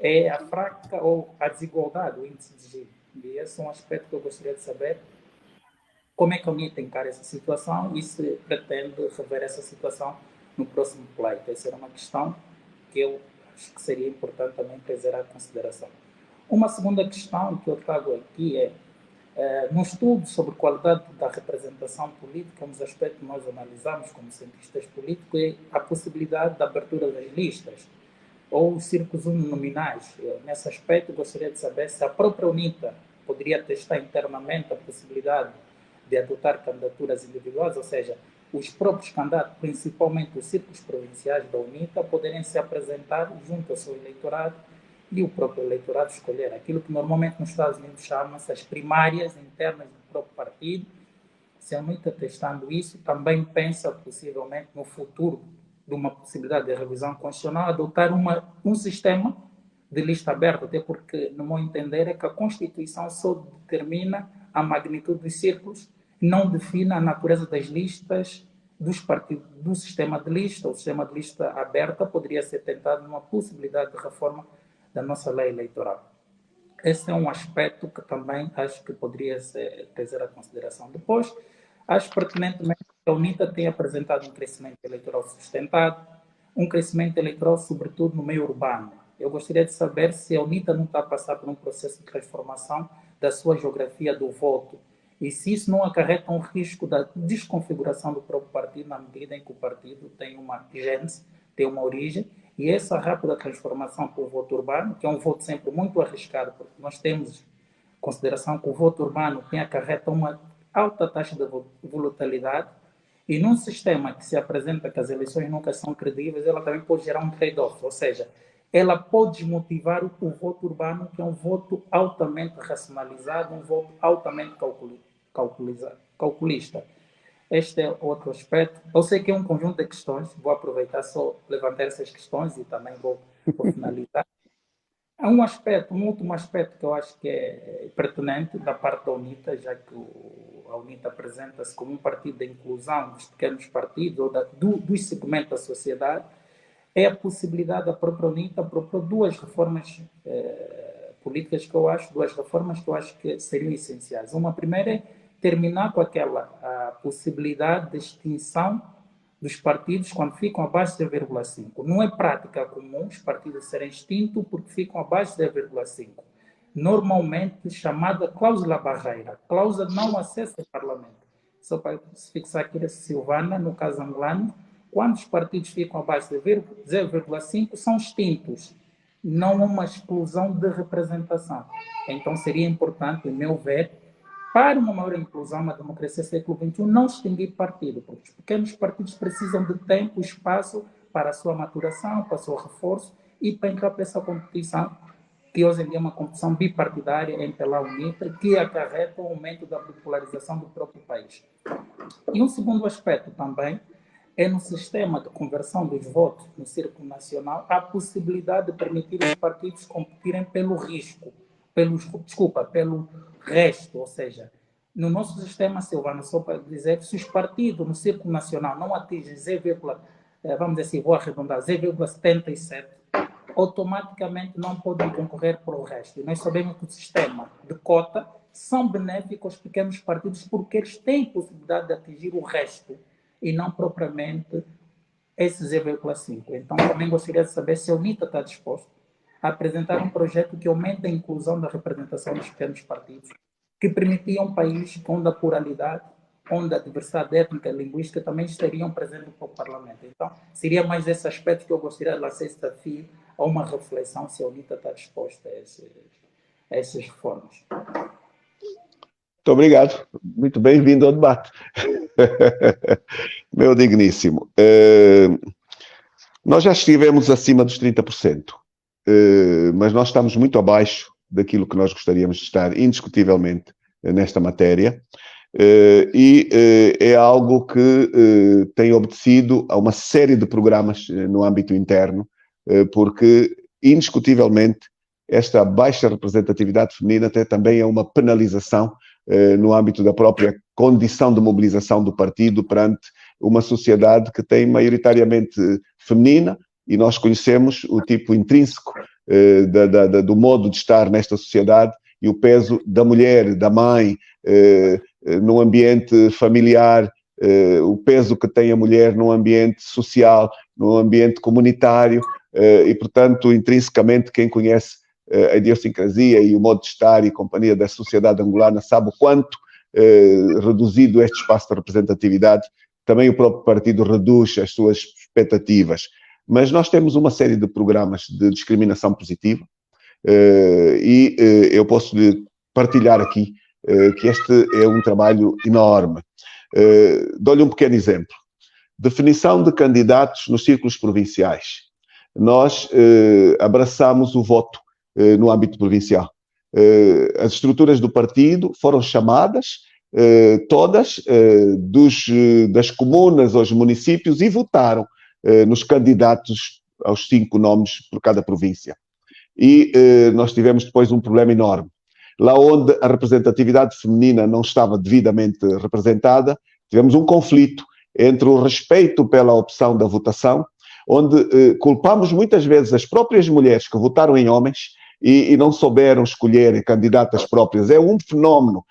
é a fraca ou a desigualdade, o índice de Gini. E esse é um aspecto que eu gostaria de saber como é que a UNITA encara essa situação e se pretende rever essa situação no próximo pleito. Essa era uma questão que eu acho que seria importante também trazer à consideração. Uma segunda questão que eu trago aqui é, no estudo sobre qualidade da representação política, um dos aspectos que nós analisamos como cientistas políticos é a possibilidade da abertura das listas ou os círculos uninominais. Nesse aspecto, gostaria de saber se a própria UNITA poderia testar internamente a possibilidade de adotar candidaturas individuais, ou seja, os próprios candidatos, principalmente os círculos provinciais da UNITA, poderem se apresentar junto ao seu eleitorado e o próprio eleitorado escolher aquilo que normalmente nos Estados Unidos chama-se as primárias internas do próprio partido. Se a UNITA testando isso, também pensa possivelmente no futuro de uma possibilidade de revisão constitucional, adotar um sistema de lista aberta, até porque, no meu entender, é que a Constituição só determina a magnitude dos círculos, não define a natureza das listas dos partidos, do sistema de lista. O sistema de lista aberta poderia ser tentado numa possibilidade de reforma da nossa lei eleitoral. Esse é um aspecto que também acho que poderia ser trazer à consideração. Depois, acho pertinentemente que a UNITA tem apresentado um crescimento eleitoral sustentado, um crescimento eleitoral, sobretudo, no meio urbano. Eu gostaria de saber se a UNITA não está a passar por um processo de transformação da sua geografia do voto e se isso não acarreta um risco da desconfiguração do próprio partido, na medida em que o partido tem uma gênese, tem uma origem, e essa rápida transformação para o voto urbano, que é um voto sempre muito arriscado, porque nós temos consideração que o voto urbano tem acarreta uma alta taxa de volatilidade, e num sistema que se apresenta que as eleições nunca são credíveis, ela também pode gerar um trade-off, ou seja, ela pode desmotivar o voto urbano, que é um voto altamente racionalizado, um voto altamente calculista. Este é outro aspecto. Eu sei que é um conjunto de questões, vou aproveitar só levantar essas questões e também vou finalizar. Há um último aspecto que eu acho que é pertinente da parte da UNITA, já que a UNITA apresenta-se como um partido de inclusão dos pequenos partidos ou dos segmentos da sociedade, é a possibilidade da própria UNITA propor duas reformas políticas duas reformas que eu acho que seriam essenciais. Uma primeira é terminar com a possibilidade de extinção dos partidos quando ficam abaixo de 0,5. Não é prática comum os partidos serem extintos porque ficam abaixo de 0,5. Normalmente chamada cláusula barreira, cláusula de não acesso ao Parlamento. Só para se fixar aqui a Silvana, no caso angolano, quando os partidos ficam abaixo de 0,5 são extintos. Não há uma exclusão de representação. Então seria importante, em meu ver, para uma maior inclusão na democracia do século XXI, não extinguir partido, porque os pequenos partidos precisam de tempo e espaço para a sua maturação, para o seu reforço e para entrar para essa competição, que hoje em dia é uma competição bipartidária entre a UNITA, que acarreta o aumento da bipolarização do próprio país. E um segundo aspecto também é no sistema de conversão dos votos no círculo nacional a possibilidade de permitir os partidos competirem pelo risco, pelo resto, ou seja, no nosso sistema, Silvana, só para dizer que se os partidos no círculo nacional não atingem vamos dizer assim, vou arredondar, 0,77, automaticamente não podem concorrer para o resto. E nós sabemos que o sistema de cota são benéficos aos pequenos partidos porque eles têm possibilidade de atingir o resto e não propriamente esse 0,5. Então, também gostaria de saber se a UNITA está disposta a apresentar um projeto que aumente a inclusão da representação dos pequenos partidos, que permitia um país onde a pluralidade, onde a diversidade étnica e linguística também estariam presentes no Parlamento. Então, seria mais esse aspecto que eu gostaria de lançar esse desafio a uma reflexão se a UNITA está disposta a essas reformas. Muito obrigado. Muito bem-vindo ao debate. Meu digníssimo. Nós já estivemos acima dos 30%. Mas nós estamos muito abaixo daquilo que nós gostaríamos de estar, indiscutivelmente, nesta matéria, e é algo que tem obedecido a uma série de programas no âmbito interno, porque, indiscutivelmente, esta baixa representatividade feminina até também é uma penalização no âmbito da própria condição de mobilização do partido perante uma sociedade que tem maioritariamente feminina, e nós conhecemos o tipo intrínseco do modo de estar nesta sociedade e o peso da mulher, da mãe, no ambiente familiar, o peso que tem a mulher no ambiente social, no ambiente comunitário, e, portanto, intrinsecamente, quem conhece a idiosincrasia e o modo de estar e companhia da sociedade angolana sabe o quanto, reduzido este espaço de representatividade, também o próprio partido reduz as suas expectativas. Mas nós temos uma série de programas de discriminação positiva e eu posso lhe partilhar aqui que este é um trabalho enorme. Dou-lhe um pequeno exemplo. Definição de candidatos nos círculos provinciais. Nós abraçamos o voto no âmbito provincial. As estruturas do partido foram chamadas todas das comunas aos municípios e votaram nos candidatos aos 5 nomes por cada província. E nós tivemos depois um problema enorme. Lá onde a representatividade feminina não estava devidamente representada, tivemos um conflito entre o respeito pela opção da votação, onde culpamos muitas vezes as próprias mulheres que votaram em homens e não souberam escolher candidatas próprias. É um fenómeno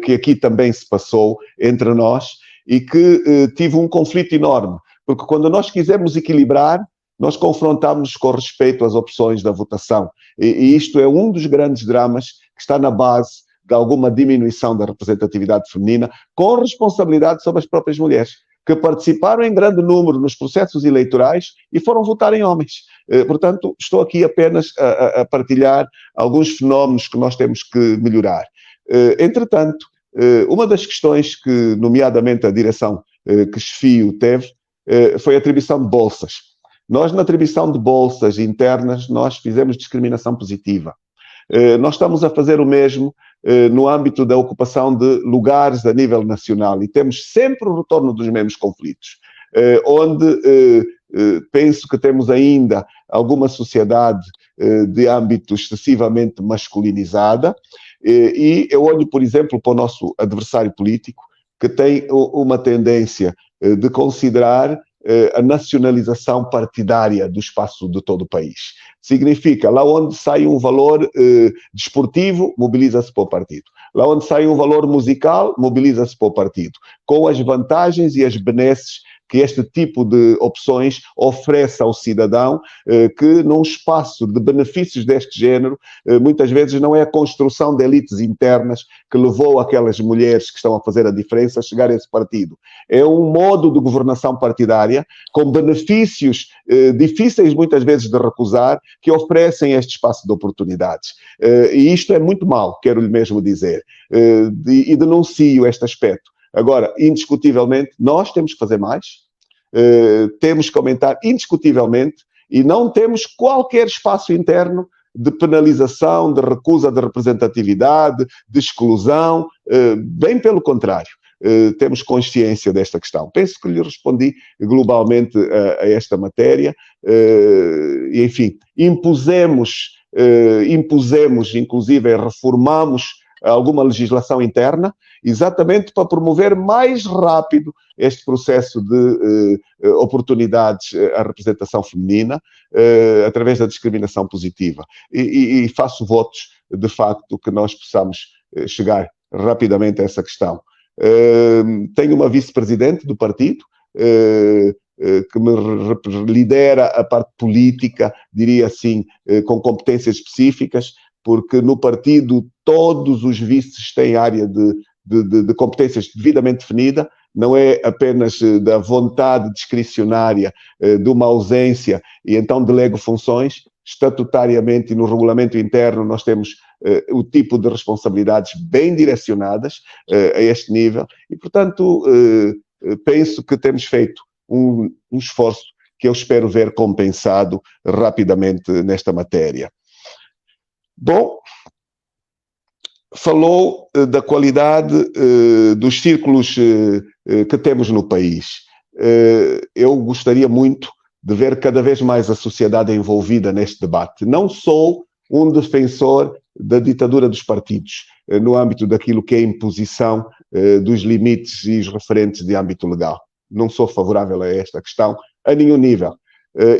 que aqui também se passou entre nós e que tive um conflito enorme. Porque quando nós quisermos equilibrar, nós confrontamos com respeito às opções da votação. E isto é um dos grandes dramas que está na base de alguma diminuição da representatividade feminina, com responsabilidade sobre as próprias mulheres, que participaram em grande número nos processos eleitorais e foram votar em homens. Portanto, estou aqui apenas a partilhar alguns fenómenos que nós temos que melhorar. Entretanto, uma das questões que, nomeadamente, a direção que Chefio teve, foi a atribuição de bolsas. Nós, na atribuição de bolsas internas, nós fizemos discriminação positiva. Nós estamos a fazer o mesmo no âmbito da ocupação de lugares a nível nacional e temos sempre o retorno dos mesmos conflitos, onde penso que temos ainda alguma sociedade de âmbito excessivamente masculinizada e eu olho, por exemplo, para o nosso adversário político, que tem uma tendência de considerar a nacionalização partidária do espaço de todo o país. Significa, lá onde sai um valor desportivo, mobiliza-se para o partido. Lá onde sai um valor musical, mobiliza-se para o partido. Com as vantagens e as benesses que este tipo de opções oferece ao cidadão, que num espaço de benefícios deste género, muitas vezes não é a construção de elites internas que levou aquelas mulheres que estão a fazer a diferença a chegar a esse partido. É um modo de governação partidária com benefícios difíceis muitas vezes de recusar, que oferecem este espaço de oportunidades. E isto é muito mau, quero-lhe mesmo dizer, e denuncio este aspecto. Agora, indiscutivelmente, nós temos que fazer mais, temos que aumentar indiscutivelmente e não temos qualquer espaço interno de penalização, de recusa de representatividade, de exclusão, bem pelo contrário. Temos consciência desta questão. Penso que lhe respondi globalmente a esta matéria e, enfim, impusemos, inclusive reformamos alguma legislação interna, exatamente para promover mais rápido este processo de oportunidades à representação feminina, através da discriminação positiva. E faço votos, de facto, que nós possamos chegar rapidamente a essa questão. Tenho uma vice-presidente do partido, que me lidera a parte política, diria assim, com competências específicas, porque no partido todos os vices têm área de competências devidamente definida, não é apenas da vontade discricionária de uma ausência e então delego funções. Estatutariamente e no regulamento interno nós temos o tipo de responsabilidades bem direcionadas a este nível e, portanto, penso que temos feito um esforço que eu espero ver compensado rapidamente nesta matéria. Bom, falou da qualidade dos círculos que temos no país. Eu gostaria muito de ver cada vez mais a sociedade envolvida neste debate. Não sou um defensor da ditadura dos partidos, no âmbito daquilo que é a imposição dos limites e os referentes de âmbito legal. Não sou favorável a esta questão, a nenhum nível.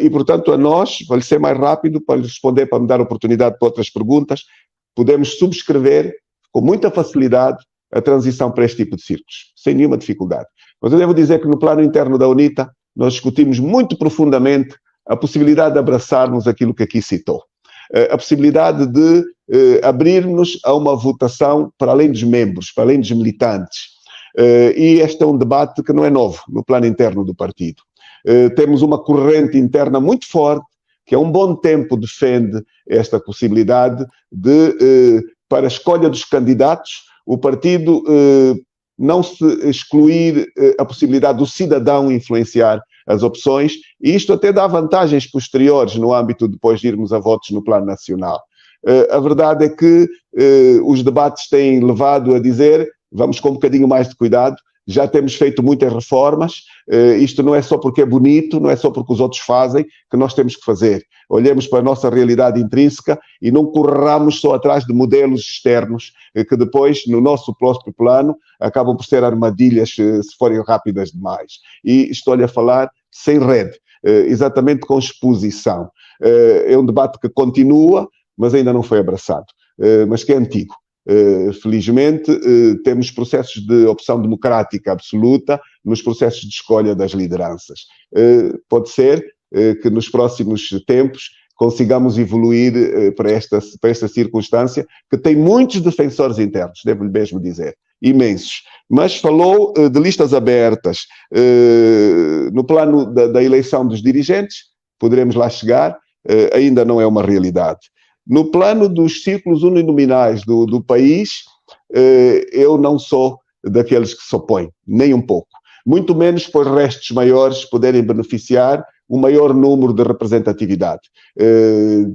E, portanto, a nós, vou-lhe ser mais rápido para lhe responder, para me dar oportunidade para outras perguntas, podemos subscrever com muita facilidade a transição para este tipo de círculos, sem nenhuma dificuldade. Mas eu devo dizer que no plano interno da UNITA nós discutimos muito profundamente a possibilidade de abraçarmos aquilo que aqui citou. A possibilidade de abrirmos a uma votação para além dos membros, para além dos militantes. E este é um debate que não é novo no plano interno do partido. Temos uma corrente interna muito forte, que há um bom tempo defende esta possibilidade de, para a escolha dos candidatos, o partido não se excluir a possibilidade do cidadão influenciar as opções, e isto até dá vantagens posteriores no âmbito depois de irmos a votos no plano nacional. A verdade é que os debates têm levado a dizer, vamos com um bocadinho mais de cuidado, já temos feito muitas reformas, isto não é só porque é bonito, não é só porque os outros fazem, que nós temos que fazer. Olhemos para a nossa realidade intrínseca e não corramos só atrás de modelos externos, que depois, no nosso próprio plano, acabam por ser armadilhas se forem rápidas demais. E estou-lhe a falar sem rede, exatamente com exposição. É um debate que continua, mas ainda não foi abraçado, mas que é antigo. Felizmente, temos processos de opção democrática absoluta nos processos de escolha das lideranças. Pode ser que nos próximos tempos consigamos evoluir para esta circunstância, que tem muitos defensores internos, devo-lhe mesmo dizer, imensos. Mas falou de listas abertas. No plano da eleição dos dirigentes, poderemos lá chegar, ainda não é uma realidade. No plano dos círculos uninominais do país, eu não sou daqueles que se opõem, nem um pouco. Muito menos por restos maiores poderem beneficiar o maior número de representatividade,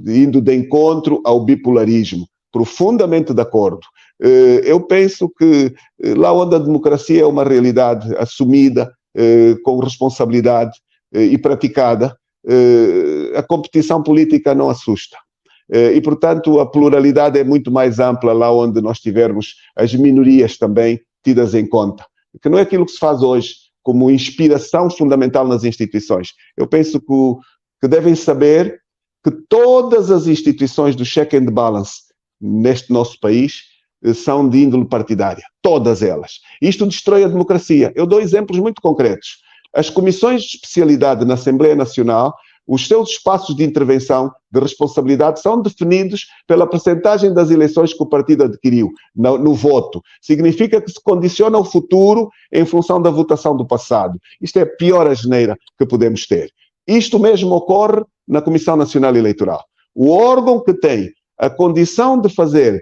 indo de encontro ao bipolarismo, profundamente de acordo. Eu penso que lá onde a democracia é uma realidade assumida, com responsabilidade e praticada, a competição política não assusta. E, portanto, a pluralidade é muito mais ampla lá onde nós tivermos as minorias também tidas em conta, que não é aquilo que se faz hoje como inspiração fundamental nas instituições. Eu penso que devem saber que todas as instituições do check and balance neste nosso país são de índole partidária, todas elas. Isto destrói a democracia. Eu dou exemplos muito concretos. As comissões de especialidade na Assembleia Nacional, os seus espaços de intervenção, de responsabilidade, são definidos pela percentagem das eleições que o partido adquiriu no voto. Significa que se condiciona o futuro em função da votação do passado. Isto é a pior asneira que podemos ter. Isto mesmo ocorre na Comissão Nacional Eleitoral. O órgão que tem a condição de fazer,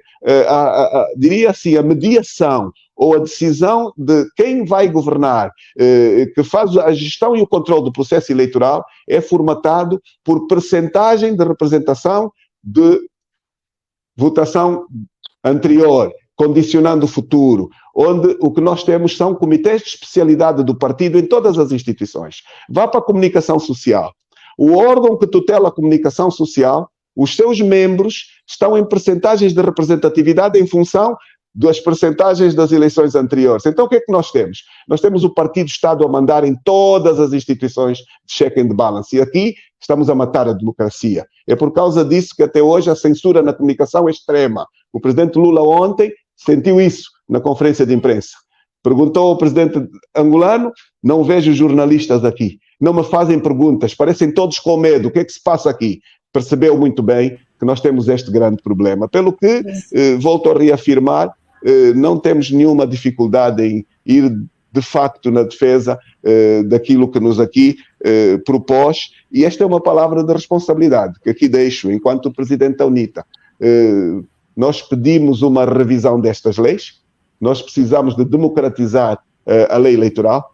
diria assim, a mediação ou a decisão de quem vai governar, que faz a gestão e o controle do processo eleitoral, é formatado por percentagem de representação de votação anterior, condicionando o futuro, onde o que nós temos são comitês de especialidade do partido em todas as instituições. Vá para a comunicação social. O órgão que tutela a comunicação social, os seus membros estão em percentagens de representatividade em função das percentagens das eleições anteriores. Então o que é que nós temos? Nós temos o Partido-Estado a mandar em todas as instituições de check and balance. E aqui estamos a matar a democracia. É por causa disso que até hoje a censura na comunicação é extrema. O presidente Lula ontem sentiu isso na conferência de imprensa. Perguntou ao presidente angolano: não vejo jornalistas aqui, não me fazem perguntas, parecem todos com medo, o que é que se passa aqui? Percebeu muito bem que nós temos este grande problema. Pelo que, volto a reafirmar, não temos nenhuma dificuldade em ir, de facto, na defesa daquilo que nos aqui propôs, e esta é uma palavra de responsabilidade, que aqui deixo, enquanto Presidente da UNITA. Nós pedimos uma revisão destas leis, nós precisamos de democratizar a lei eleitoral,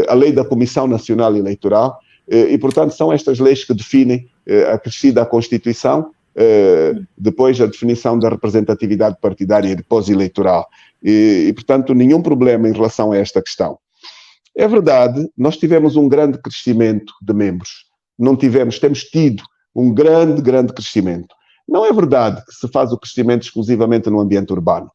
a lei da Comissão Nacional Eleitoral, e, portanto, são estas leis que definem acrescida à Constituição, depois a definição da representatividade partidária e de pós-eleitoral. E, portanto, nenhum problema em relação a esta questão. É verdade, nós tivemos um grande crescimento de membros. Temos tido um grande crescimento. Não é verdade que se faz o crescimento exclusivamente no ambiente urbano.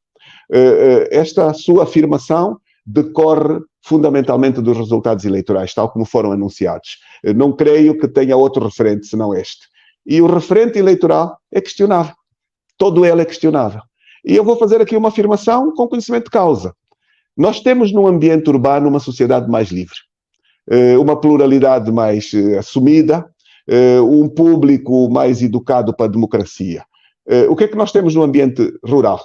Esta sua afirmação decorre fundamentalmente dos resultados eleitorais, tal como foram anunciados. Não creio que tenha outro referente senão este. E o referente eleitoral é questionável. Todo ele é questionável. E eu vou fazer aqui uma afirmação com conhecimento de causa. Nós temos no ambiente urbano uma sociedade mais livre, uma pluralidade mais assumida, um público mais educado para a democracia. O que é que nós temos no ambiente rural?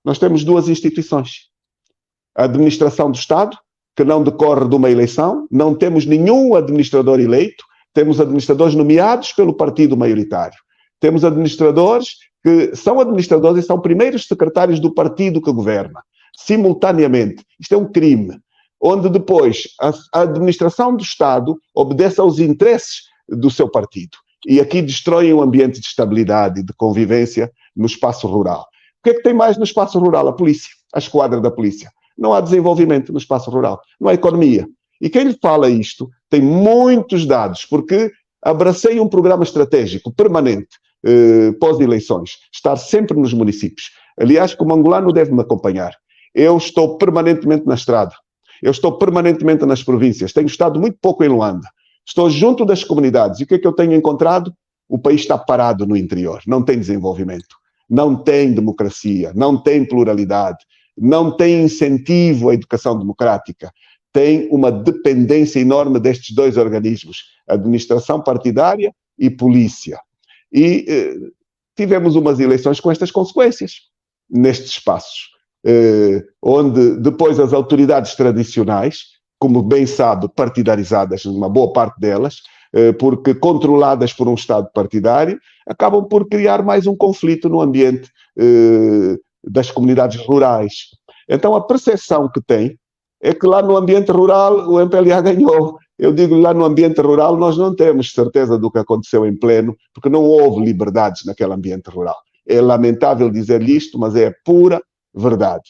Nós temos duas instituições. A administração do Estado, que não decorre de uma eleição, não temos nenhum administrador eleito, temos administradores nomeados pelo partido maioritário. Temos administradores que são administradores e são primeiros secretários do partido que governa, simultaneamente. Isto é um crime, onde depois a administração do Estado obedece aos interesses do seu partido. E aqui destroem o ambiente de estabilidade e de convivência no espaço rural. O que é que tem mais no espaço rural? A polícia, a esquadra da polícia. Não há desenvolvimento no espaço rural, não há economia. E quem lhe fala isto tem muitos dados, porque abracei um programa estratégico permanente, pós-eleições, estar sempre nos municípios. Aliás, como angolano deve-me acompanhar. Eu estou permanentemente na estrada, eu estou permanentemente nas províncias, tenho estado muito pouco em Luanda, estou junto das comunidades. E o que é que eu tenho encontrado? O país está parado no interior, não tem desenvolvimento, não tem democracia, não tem pluralidade, não tem incentivo à educação democrática, tem uma dependência enorme destes dois organismos, administração partidária e polícia. E tivemos umas eleições com estas consequências, nestes espaços, onde depois as autoridades tradicionais, como bem sabe, partidarizadas, uma boa parte delas, porque controladas por um Estado partidário, acabam por criar mais um conflito no ambiente das comunidades rurais. Então a percepção que tem é que lá no ambiente rural o MPLA ganhou. Eu digo, lá no ambiente rural nós não temos certeza do que aconteceu em pleno, porque não houve liberdades naquele ambiente rural. É lamentável dizer-lhe isto, mas é pura verdade.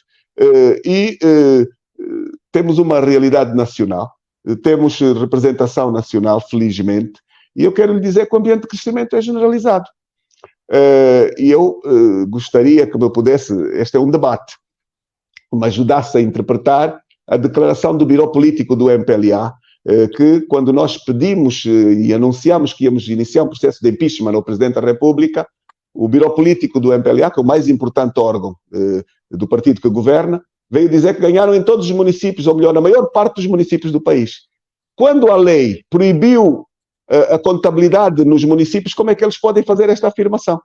Temos uma realidade nacional, temos representação nacional, felizmente, e eu quero lhe dizer que o ambiente de crescimento é generalizado. E eu gostaria que me pudesse, este é um debate, me ajudasse a interpretar a declaração do Biro Político do MPLA, que quando nós pedimos e anunciamos que íamos iniciar um processo de impeachment ao Presidente da República, o Biro Político do MPLA, que é o mais importante órgão do partido que governa, veio dizer que ganharam em todos os municípios, ou melhor, na maior parte dos municípios do país. Quando a lei proibiu a contabilidade nos municípios, como é que eles podem fazer esta afirmação?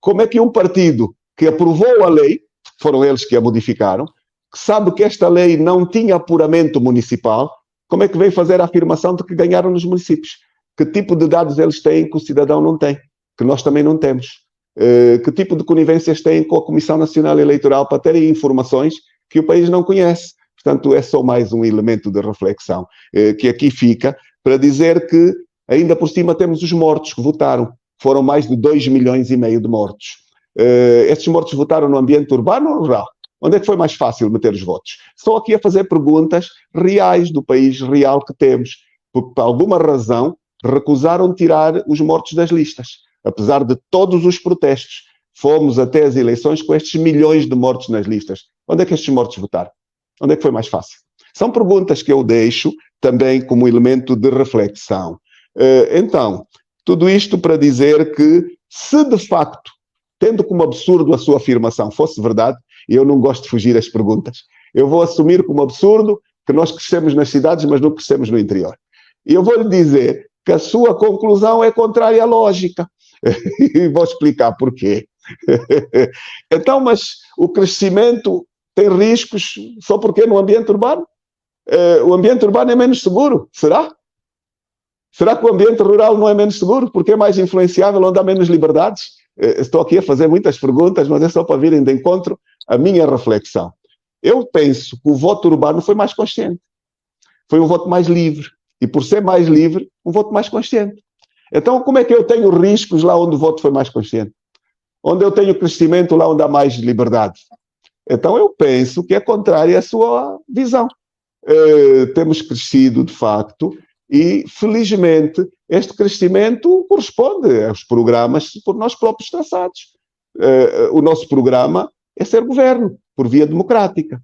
Como é que um partido que aprovou a lei, foram eles que a modificaram, que sabe que esta lei não tinha apuramento municipal, como é que vem fazer a afirmação de que ganharam nos municípios? Que tipo de dados eles têm que o cidadão não tem? Que nós também não temos? Que tipo de conivências têm com a Comissão Nacional Eleitoral para terem informações que o país não conhece? Portanto, é só mais um elemento de reflexão que aqui fica para dizer que, ainda por cima, temos os mortos que votaram. Foram mais de 2,5 milhões de mortos. Estes mortos votaram no ambiente urbano ou rural? Onde é que foi mais fácil meter os votos? Só aqui a fazer perguntas reais do país real que temos. Porque, por alguma razão, recusaram tirar os mortos das listas. Apesar de todos os protestos, fomos até as eleições com estes milhões de mortos nas listas. Onde é que estes mortos votaram? Onde é que foi mais fácil? São perguntas que eu deixo também como elemento de reflexão. Então, tudo isto para dizer que, se de facto, tendo como absurdo a sua afirmação fosse verdade, e eu não gosto de fugir às perguntas, eu vou assumir como absurdo que nós crescemos nas cidades, mas não crescemos no interior. E eu vou lhe dizer que a sua conclusão é contrária à lógica. E vou explicar porquê. Então, mas o crescimento tem riscos só porque é no ambiente urbano? O ambiente urbano é menos seguro? Será? Será que o ambiente rural não é menos seguro? Porque é mais influenciável, onde há menos liberdades? Estou aqui a fazer muitas perguntas, mas é só para virem de encontro à minha reflexão. Eu penso que o voto urbano foi mais consciente. Foi um voto mais livre. E por ser mais livre, um voto mais consciente. Então, como é que eu tenho riscos lá onde o voto foi mais consciente? Onde eu tenho crescimento lá onde há mais liberdade? Então, eu penso que é contrário à sua visão. Temos crescido, de facto, e, felizmente, este crescimento corresponde aos programas por nós próprios traçados. O nosso programa é ser governo, por via democrática.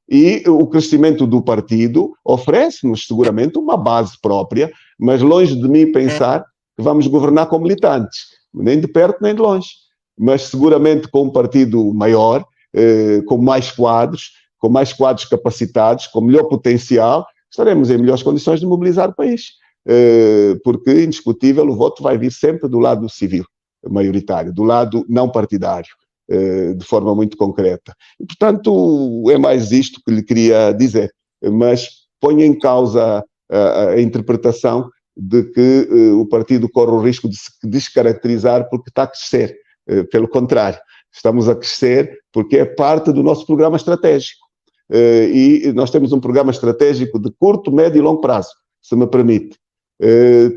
E o crescimento do partido oferece-nos, seguramente, uma base própria, mas longe de mim pensar que vamos governar com militantes, nem de perto nem de longe. Mas, seguramente, com um partido maior, com mais quadros capacitados, com melhor potencial, estaremos em melhores condições de mobilizar o país. Porque, indiscutível, o voto vai vir sempre do lado civil, maioritário, do lado não partidário, de forma muito concreta. E, portanto, é mais isto que lhe queria dizer. Mas ponho em causa a interpretação de que o partido corre o risco de se descaracterizar porque está a crescer. Pelo contrário, estamos a crescer porque é parte do nosso programa estratégico. E nós temos um programa estratégico de curto, médio e longo prazo, se me permite.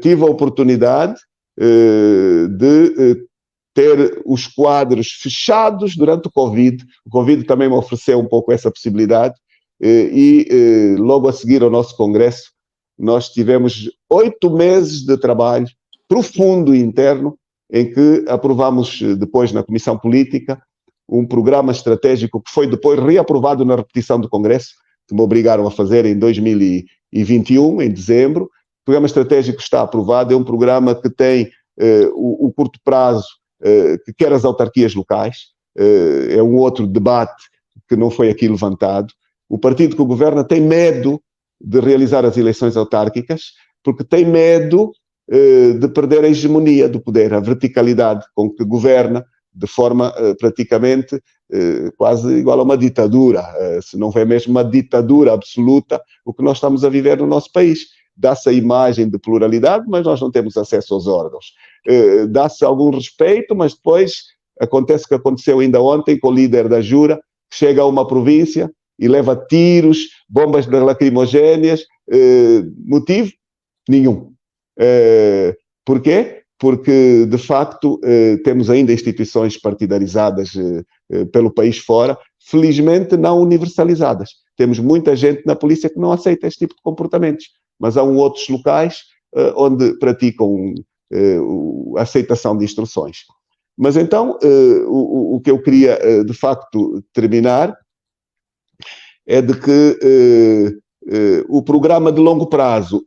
Tive a oportunidade de ter os quadros fechados durante o Covid. O Covid também me ofereceu um pouco essa possibilidade. E logo a seguir ao nosso congresso, nós tivemos 8 meses de trabalho profundo e interno, em que aprovamos depois na Comissão Política um programa estratégico que foi depois reaprovado na repetição do Congresso, que me obrigaram a fazer em 2021, em dezembro. O programa estratégico está aprovado, é um programa que tem o curto prazo, que quer as autarquias locais, é um outro debate que não foi aqui levantado. O partido que governa tem medo de realizar as eleições autárquicas, porque tem medo de perder a hegemonia do poder, a verticalidade com que governa, de forma praticamente quase igual a uma ditadura, se não é mesmo uma ditadura absoluta, o que nós estamos a viver no nosso país. Dá-se a imagem de pluralidade, mas nós não temos acesso aos órgãos. Dá-se algum respeito, mas depois acontece o que aconteceu ainda ontem com o líder da Jura, que chega a uma província e leva tiros, bombas lacrimogéneas, motivo? Nenhum. Porquê? Porque, de facto, temos ainda instituições partidarizadas pelo país fora, felizmente não universalizadas. Temos muita gente na polícia que não aceita este tipo de comportamentos, mas há outros locais onde praticam a aceitação de instruções. Mas então, o que eu queria, de facto, terminar é de que o programa de longo prazo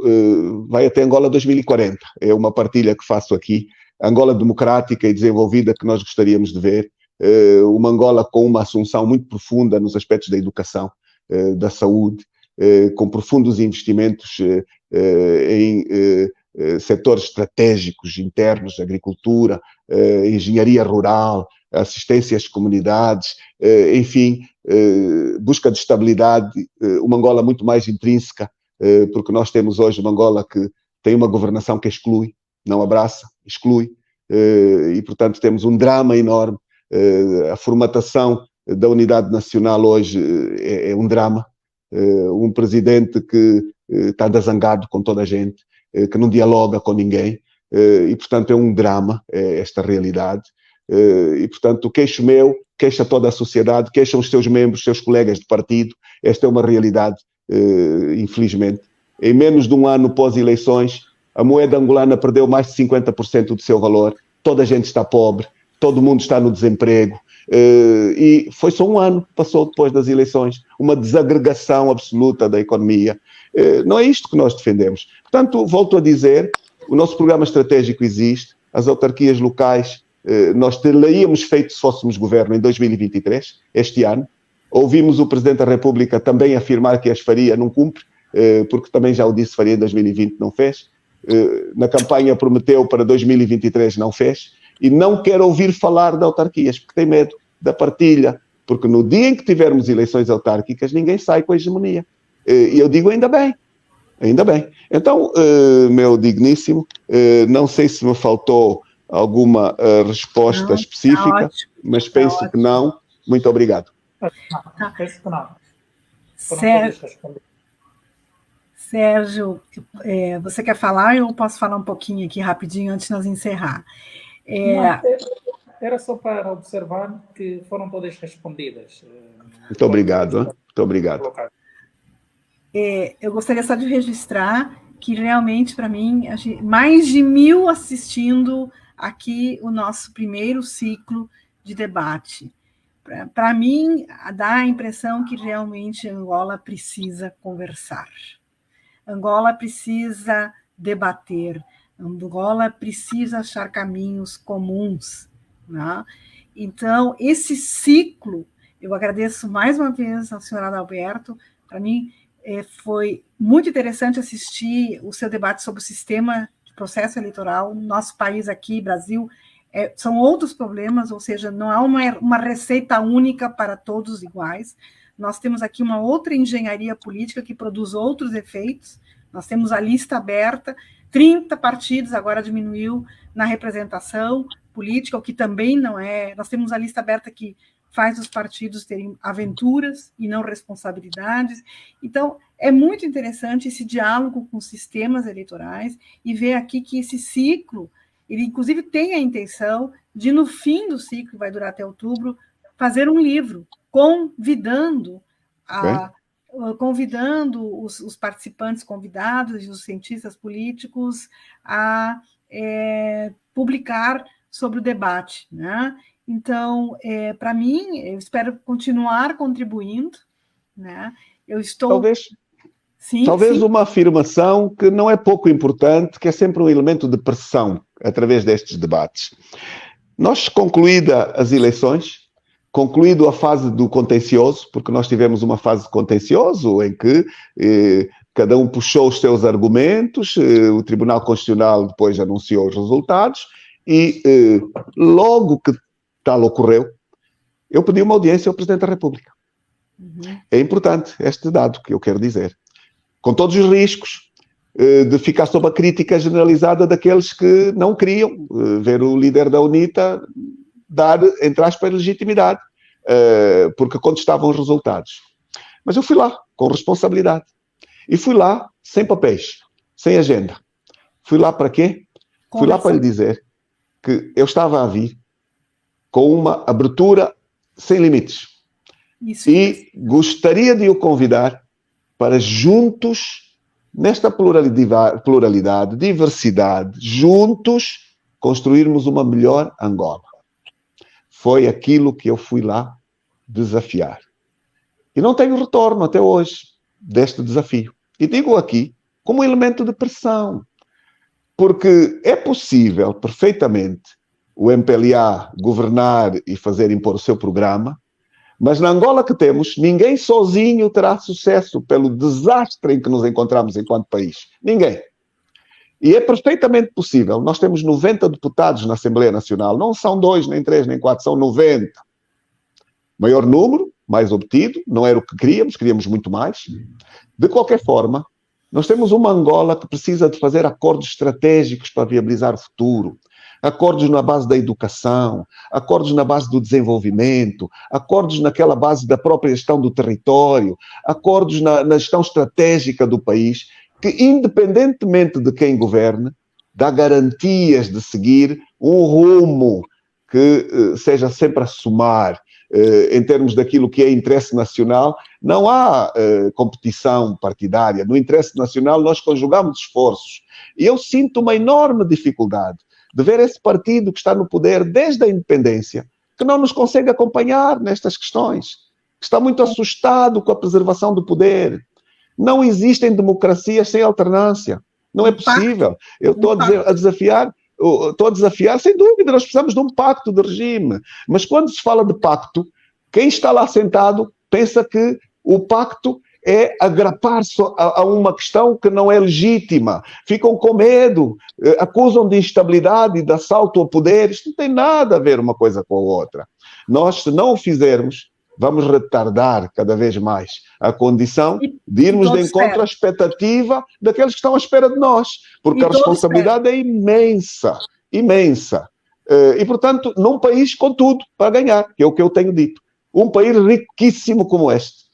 vai até Angola 2040. É uma partilha que faço aqui. Angola democrática e desenvolvida que nós gostaríamos de ver. Uma Angola com uma assunção muito profunda nos aspectos da educação, da saúde, com profundos investimentos em setores estratégicos internos, agricultura, engenharia rural, assistência às comunidades, enfim, busca de estabilidade, uma Angola muito mais intrínseca, porque nós temos hoje uma Angola que tem uma governação que exclui, não abraça, exclui, e portanto temos um drama enorme. A formatação da unidade nacional hoje é um drama, um presidente que está zangado com toda a gente, que não dialoga com ninguém, e portanto é um drama esta realidade. E, portanto, o queixo meu, queixa toda a sociedade, queixam os seus membros, seus colegas de partido. Esta é uma realidade, infelizmente. Em menos de um ano pós-eleições, a moeda angolana perdeu mais de 50% do seu valor, toda a gente está pobre, todo mundo está no desemprego, e foi só um ano que passou depois das eleições, uma desagregação absoluta da economia. Não é isto que nós defendemos. Portanto, volto a dizer, o nosso programa estratégico existe, as autarquias locais nós teríamos feito se fôssemos governo em 2023, este ano. Ouvimos o Presidente da República também afirmar que as faria, não cumpre, porque também já o disse, faria em 2020, não fez. Na campanha prometeu para 2023, não fez. E não quer ouvir falar de autarquias, porque tem medo da partilha, porque no dia em que tivermos eleições autárquicas, ninguém sai com a hegemonia. E eu digo ainda bem. Ainda bem. Então, meu digníssimo, não sei se me faltou alguma resposta específica, ótimo, mas penso que não. Muito obrigado. Não, penso que não. Sérgio, você quer falar? Eu posso falar um pouquinho aqui rapidinho antes de nós encerrar. Era só para observar que foram todas respondidas. Muito obrigado. Muito obrigado. Eu gostaria só de registrar que realmente, para mim, mais de 1000 assistindo aqui o nosso primeiro ciclo de debate. Para mim, dá a impressão que realmente Angola precisa conversar. Angola precisa debater. Angola precisa achar caminhos comuns. Né? Então, esse ciclo, eu agradeço mais uma vez ao senhor Adalberto. Para mim, foi muito interessante assistir o seu debate sobre o sistema processo eleitoral. Nosso país aqui, Brasil, são outros problemas, ou seja, não há uma receita única para todos iguais. Nós temos aqui uma outra engenharia política que produz outros efeitos. Nós temos a lista aberta, 30 partidos, agora diminuiu na representação política, o que também não é... Nós temos a lista aberta que faz os partidos terem aventuras e não responsabilidades. Então, é muito interessante esse diálogo com sistemas eleitorais e ver aqui que esse ciclo, ele inclusive tem a intenção de, no fim do ciclo, que vai durar até outubro, fazer um livro convidando os participantes convidados e os cientistas políticos a publicar sobre o debate, né? Então, para mim, eu espero continuar contribuindo, né? Eu estou... Talvez uma afirmação que não é pouco importante, que é sempre um elemento de pressão através destes debates. Nós, concluída as eleições, concluído a fase do contencioso, porque nós tivemos uma fase de contencioso em que cada um puxou os seus argumentos, o Tribunal Constitucional depois anunciou os resultados e logo que tal ocorreu, eu pedi uma audiência ao Presidente da República. É importante este dado que eu quero dizer. Com todos os riscos de ficar sob a crítica generalizada daqueles que não queriam ver o líder da UNITA dar, entre aspas, legitimidade, porque contestavam os resultados. Mas eu fui lá, com responsabilidade. E fui lá sem papéis, sem agenda. Fui lá para quê? Fui lá para lhe dizer que eu estava a vir com uma abertura sem limites. E gostaria de o convidar para juntos, nesta pluralidade, diversidade, juntos construirmos uma melhor Angola. Foi aquilo que eu fui lá desafiar. E não tenho retorno até hoje deste desafio. E digo aqui como elemento de pressão, porque é possível perfeitamente o MPLA governar e fazer impor o seu programa, mas na Angola que temos, ninguém sozinho terá sucesso pelo desastre em que nos encontramos enquanto país. Ninguém. E é perfeitamente possível. Nós temos 90 deputados na Assembleia Nacional. Não são 2, nem 3, nem 4, são 90. Maior número, mais obtido. Não era o que queríamos muito mais. De qualquer forma, nós temos uma Angola que precisa de fazer acordos estratégicos para viabilizar o futuro. Acordos na base da educação, acordos na base do desenvolvimento, acordos naquela base da própria gestão do território, acordos na gestão estratégica do país, que independentemente de quem governe, dá garantias de seguir um rumo que seja sempre a somar, em termos daquilo que é interesse nacional. Não há competição partidária. No interesse nacional nós conjugamos esforços. E eu sinto uma enorme dificuldade de ver esse partido que está no poder desde a independência, que não nos consegue acompanhar nestas questões, que está muito assustado com a preservação do poder. Não existem democracias sem alternância. Não é possível. Eu estou a desafiar, sem dúvida, nós precisamos de um pacto de regime. Mas quando se fala de pacto, quem está lá sentado pensa que o pacto é agrapar-se a uma questão que não é legítima. Ficam com medo, acusam de instabilidade e de assalto ao poder. Isto não tem nada a ver uma coisa com a outra. Nós, se não o fizermos, vamos retardar cada vez mais a condição de irmos de encontro à expectativa daqueles que estão à espera de nós, porque a responsabilidade é imensa, imensa. E, portanto, num país com tudo para ganhar, que é o que eu tenho dito. Um país riquíssimo como este.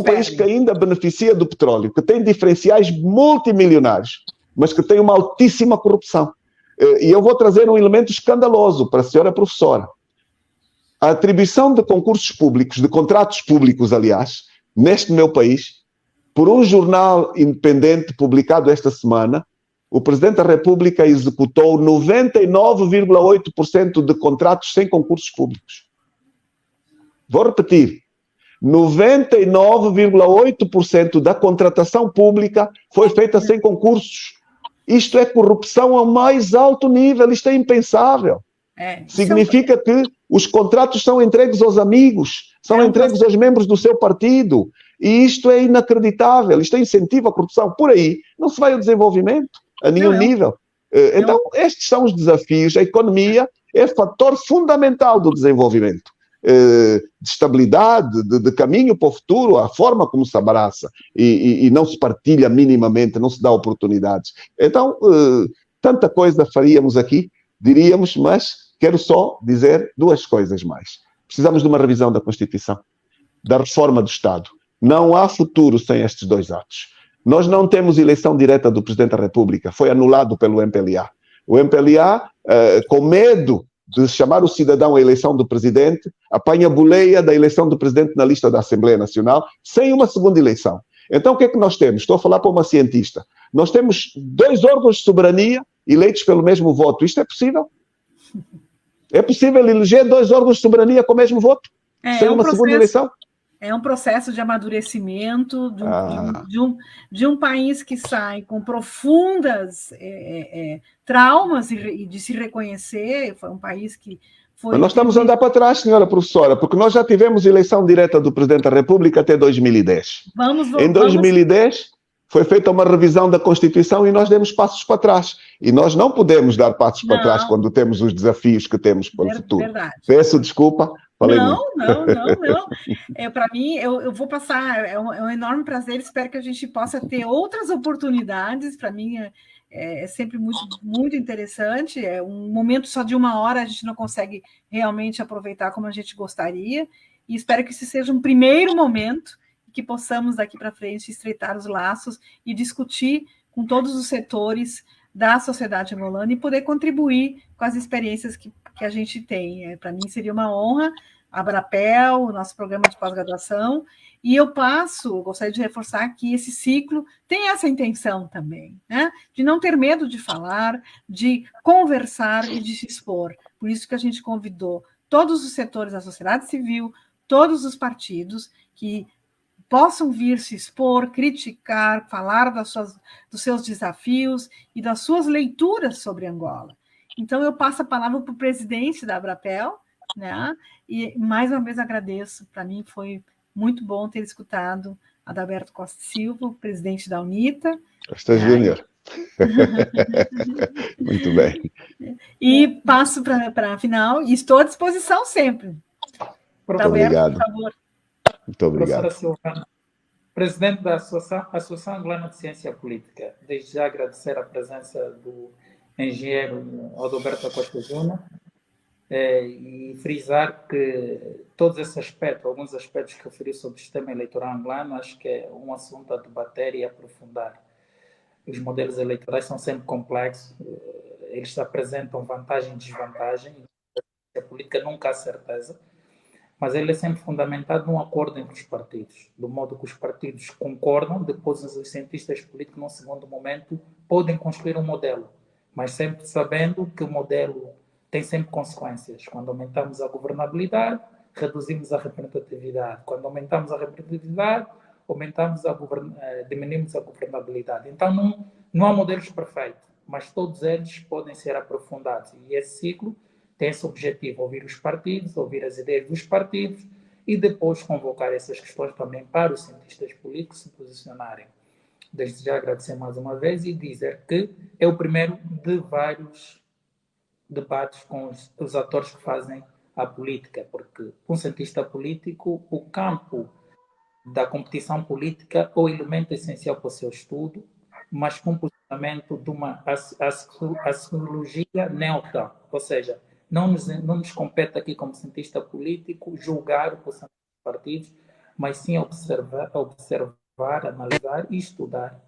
País que ainda beneficia do petróleo, que tem diferenciais multimilionários, mas que tem uma altíssima corrupção. E eu vou trazer um elemento escandaloso para a senhora professora. A atribuição de concursos públicos, de contratos públicos, aliás, neste meu país, por um jornal independente publicado esta semana, o Presidente da República executou 99,8% de contratos sem concursos públicos. Vou repetir. 99,8% da contratação pública foi feita sem concursos. Isto é corrupção ao mais alto nível, isto é impensável. Significa que os contratos são entregues aos amigos, são entregues aos membros do seu partido. E isto é inacreditável, isto é incentivo à corrupção. Por aí não se vai ao desenvolvimento, a nenhum nível. Então, estes são os desafios. A economia é fator fundamental do desenvolvimento. De estabilidade, de caminho para o futuro, a forma como se abraça e não se partilha minimamente, não se dá oportunidades. Então, tanta coisa faríamos aqui, diríamos, mas quero só dizer 2 coisas mais. Precisamos de uma revisão da Constituição, da reforma do Estado. Não há futuro sem estes 2 atos. Nós não temos eleição direta do Presidente da República, foi anulado pelo MPLA. O MPLA, com medo de chamar o cidadão à eleição do presidente, apanha a boleia da eleição do presidente na lista da Assembleia Nacional, sem uma segunda eleição. Então, o que é que nós temos? Estou a falar para uma cientista. Nós temos 2 órgãos de soberania eleitos pelo mesmo voto. Isto é possível? É possível eleger 2 órgãos de soberania com o mesmo voto? Sem uma segunda eleição? É um processo de amadurecimento de um país que sai com profundas traumas e de se reconhecer. Foi um país que foi... Mas nós estamos a andar para trás, senhora professora, porque nós já tivemos eleição direta do Presidente da República até 2010. Em 2010 foi feita uma revisão da Constituição e nós demos passos para trás. E nós não podemos dar passos para trás quando temos os desafios que temos para o futuro. Verdade. Peço desculpa, falei muito. Não. Para mim, eu vou passar, é um enorme prazer, espero que a gente possa ter outras oportunidades. Para mim, é sempre muito interessante. É um momento só de 1 hora, a gente não consegue realmente aproveitar como a gente gostaria. E espero que esse seja um primeiro momento, que possamos daqui para frente estreitar os laços e discutir com todos os setores da sociedade angolana e poder contribuir com as experiências que a gente tem. Para mim seria uma honra, a Abrapel, o nosso programa de pós-graduação, e eu gostaria de reforçar que esse ciclo tem essa intenção também, né? De não ter medo de falar, de conversar e de se expor. Por isso que a gente convidou todos os setores da sociedade civil, todos os partidos que possam vir se expor, criticar, falar dos seus desafios e das suas leituras sobre Angola. Então, eu passo a palavra para o presidente da Abrapel, né? E, mais uma vez, agradeço. Para mim, foi muito bom ter escutado Adalberto Costa Silva, o presidente da UNITA. Costa Júnior. Muito bem. E passo para a final, e estou à disposição sempre. Muito obrigado. Por favor. Muito obrigado. Professora Silvana, presidente da Associação Angolana de Ciência Política, desde já agradecer a presença do engenheiro Adalberto Costa Júnior e frisar que todos esses aspectos, alguns aspectos que referi sobre o sistema eleitoral angolano, acho que é um assunto a debater e aprofundar. Os modelos eleitorais são sempre complexos, eles apresentam vantagem e desvantagem, a política nunca há certeza, mas ele é sempre fundamentado num acordo entre os partidos, do modo que os partidos concordam, depois os cientistas políticos, num segundo momento, podem construir um modelo, mas sempre sabendo que o modelo tem sempre consequências. Quando aumentamos a governabilidade, reduzimos a representatividade. Quando aumentamos a representatividade, diminuímos a governabilidade. Então, não há modelos perfeitos, mas todos eles podem ser aprofundados. E esse ciclo tem esse objetivo, ouvir os partidos, ouvir as ideias dos partidos e depois convocar essas questões também para os cientistas políticos se posicionarem. Desde já agradecer mais uma vez e dizer que é o primeiro de vários debates com os atores que fazem a política, porque um cientista político, o campo da competição política é o elemento essencial para o seu estudo, mas com o posicionamento de uma astrologia neutra, ou seja, não nos compete aqui como cientista político julgar o posicionamento dos partidos, mas sim observar, analisar e estudar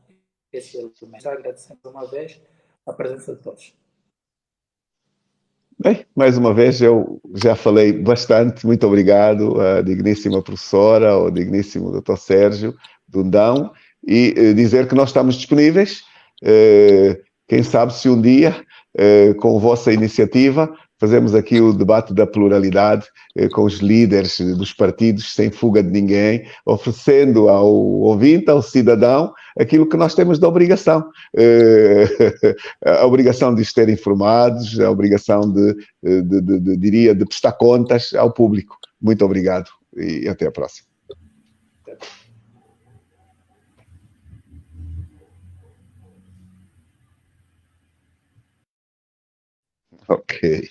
esse elemento. Agradecemos uma vez a presença de todos. Bem, mais uma vez eu já falei bastante, muito obrigado à digníssima professora, ao digníssimo Dr. Sérgio Dundão, e dizer que nós estamos disponíveis, quem sabe se um dia, com a vossa iniciativa, fazemos aqui o debate da pluralidade com os líderes dos partidos, sem fuga de ninguém, oferecendo ao ouvinte, ao cidadão, aquilo que nós temos de obrigação. A obrigação de estar informados, a obrigação de prestar contas ao público. Muito obrigado e até a próxima. Ok.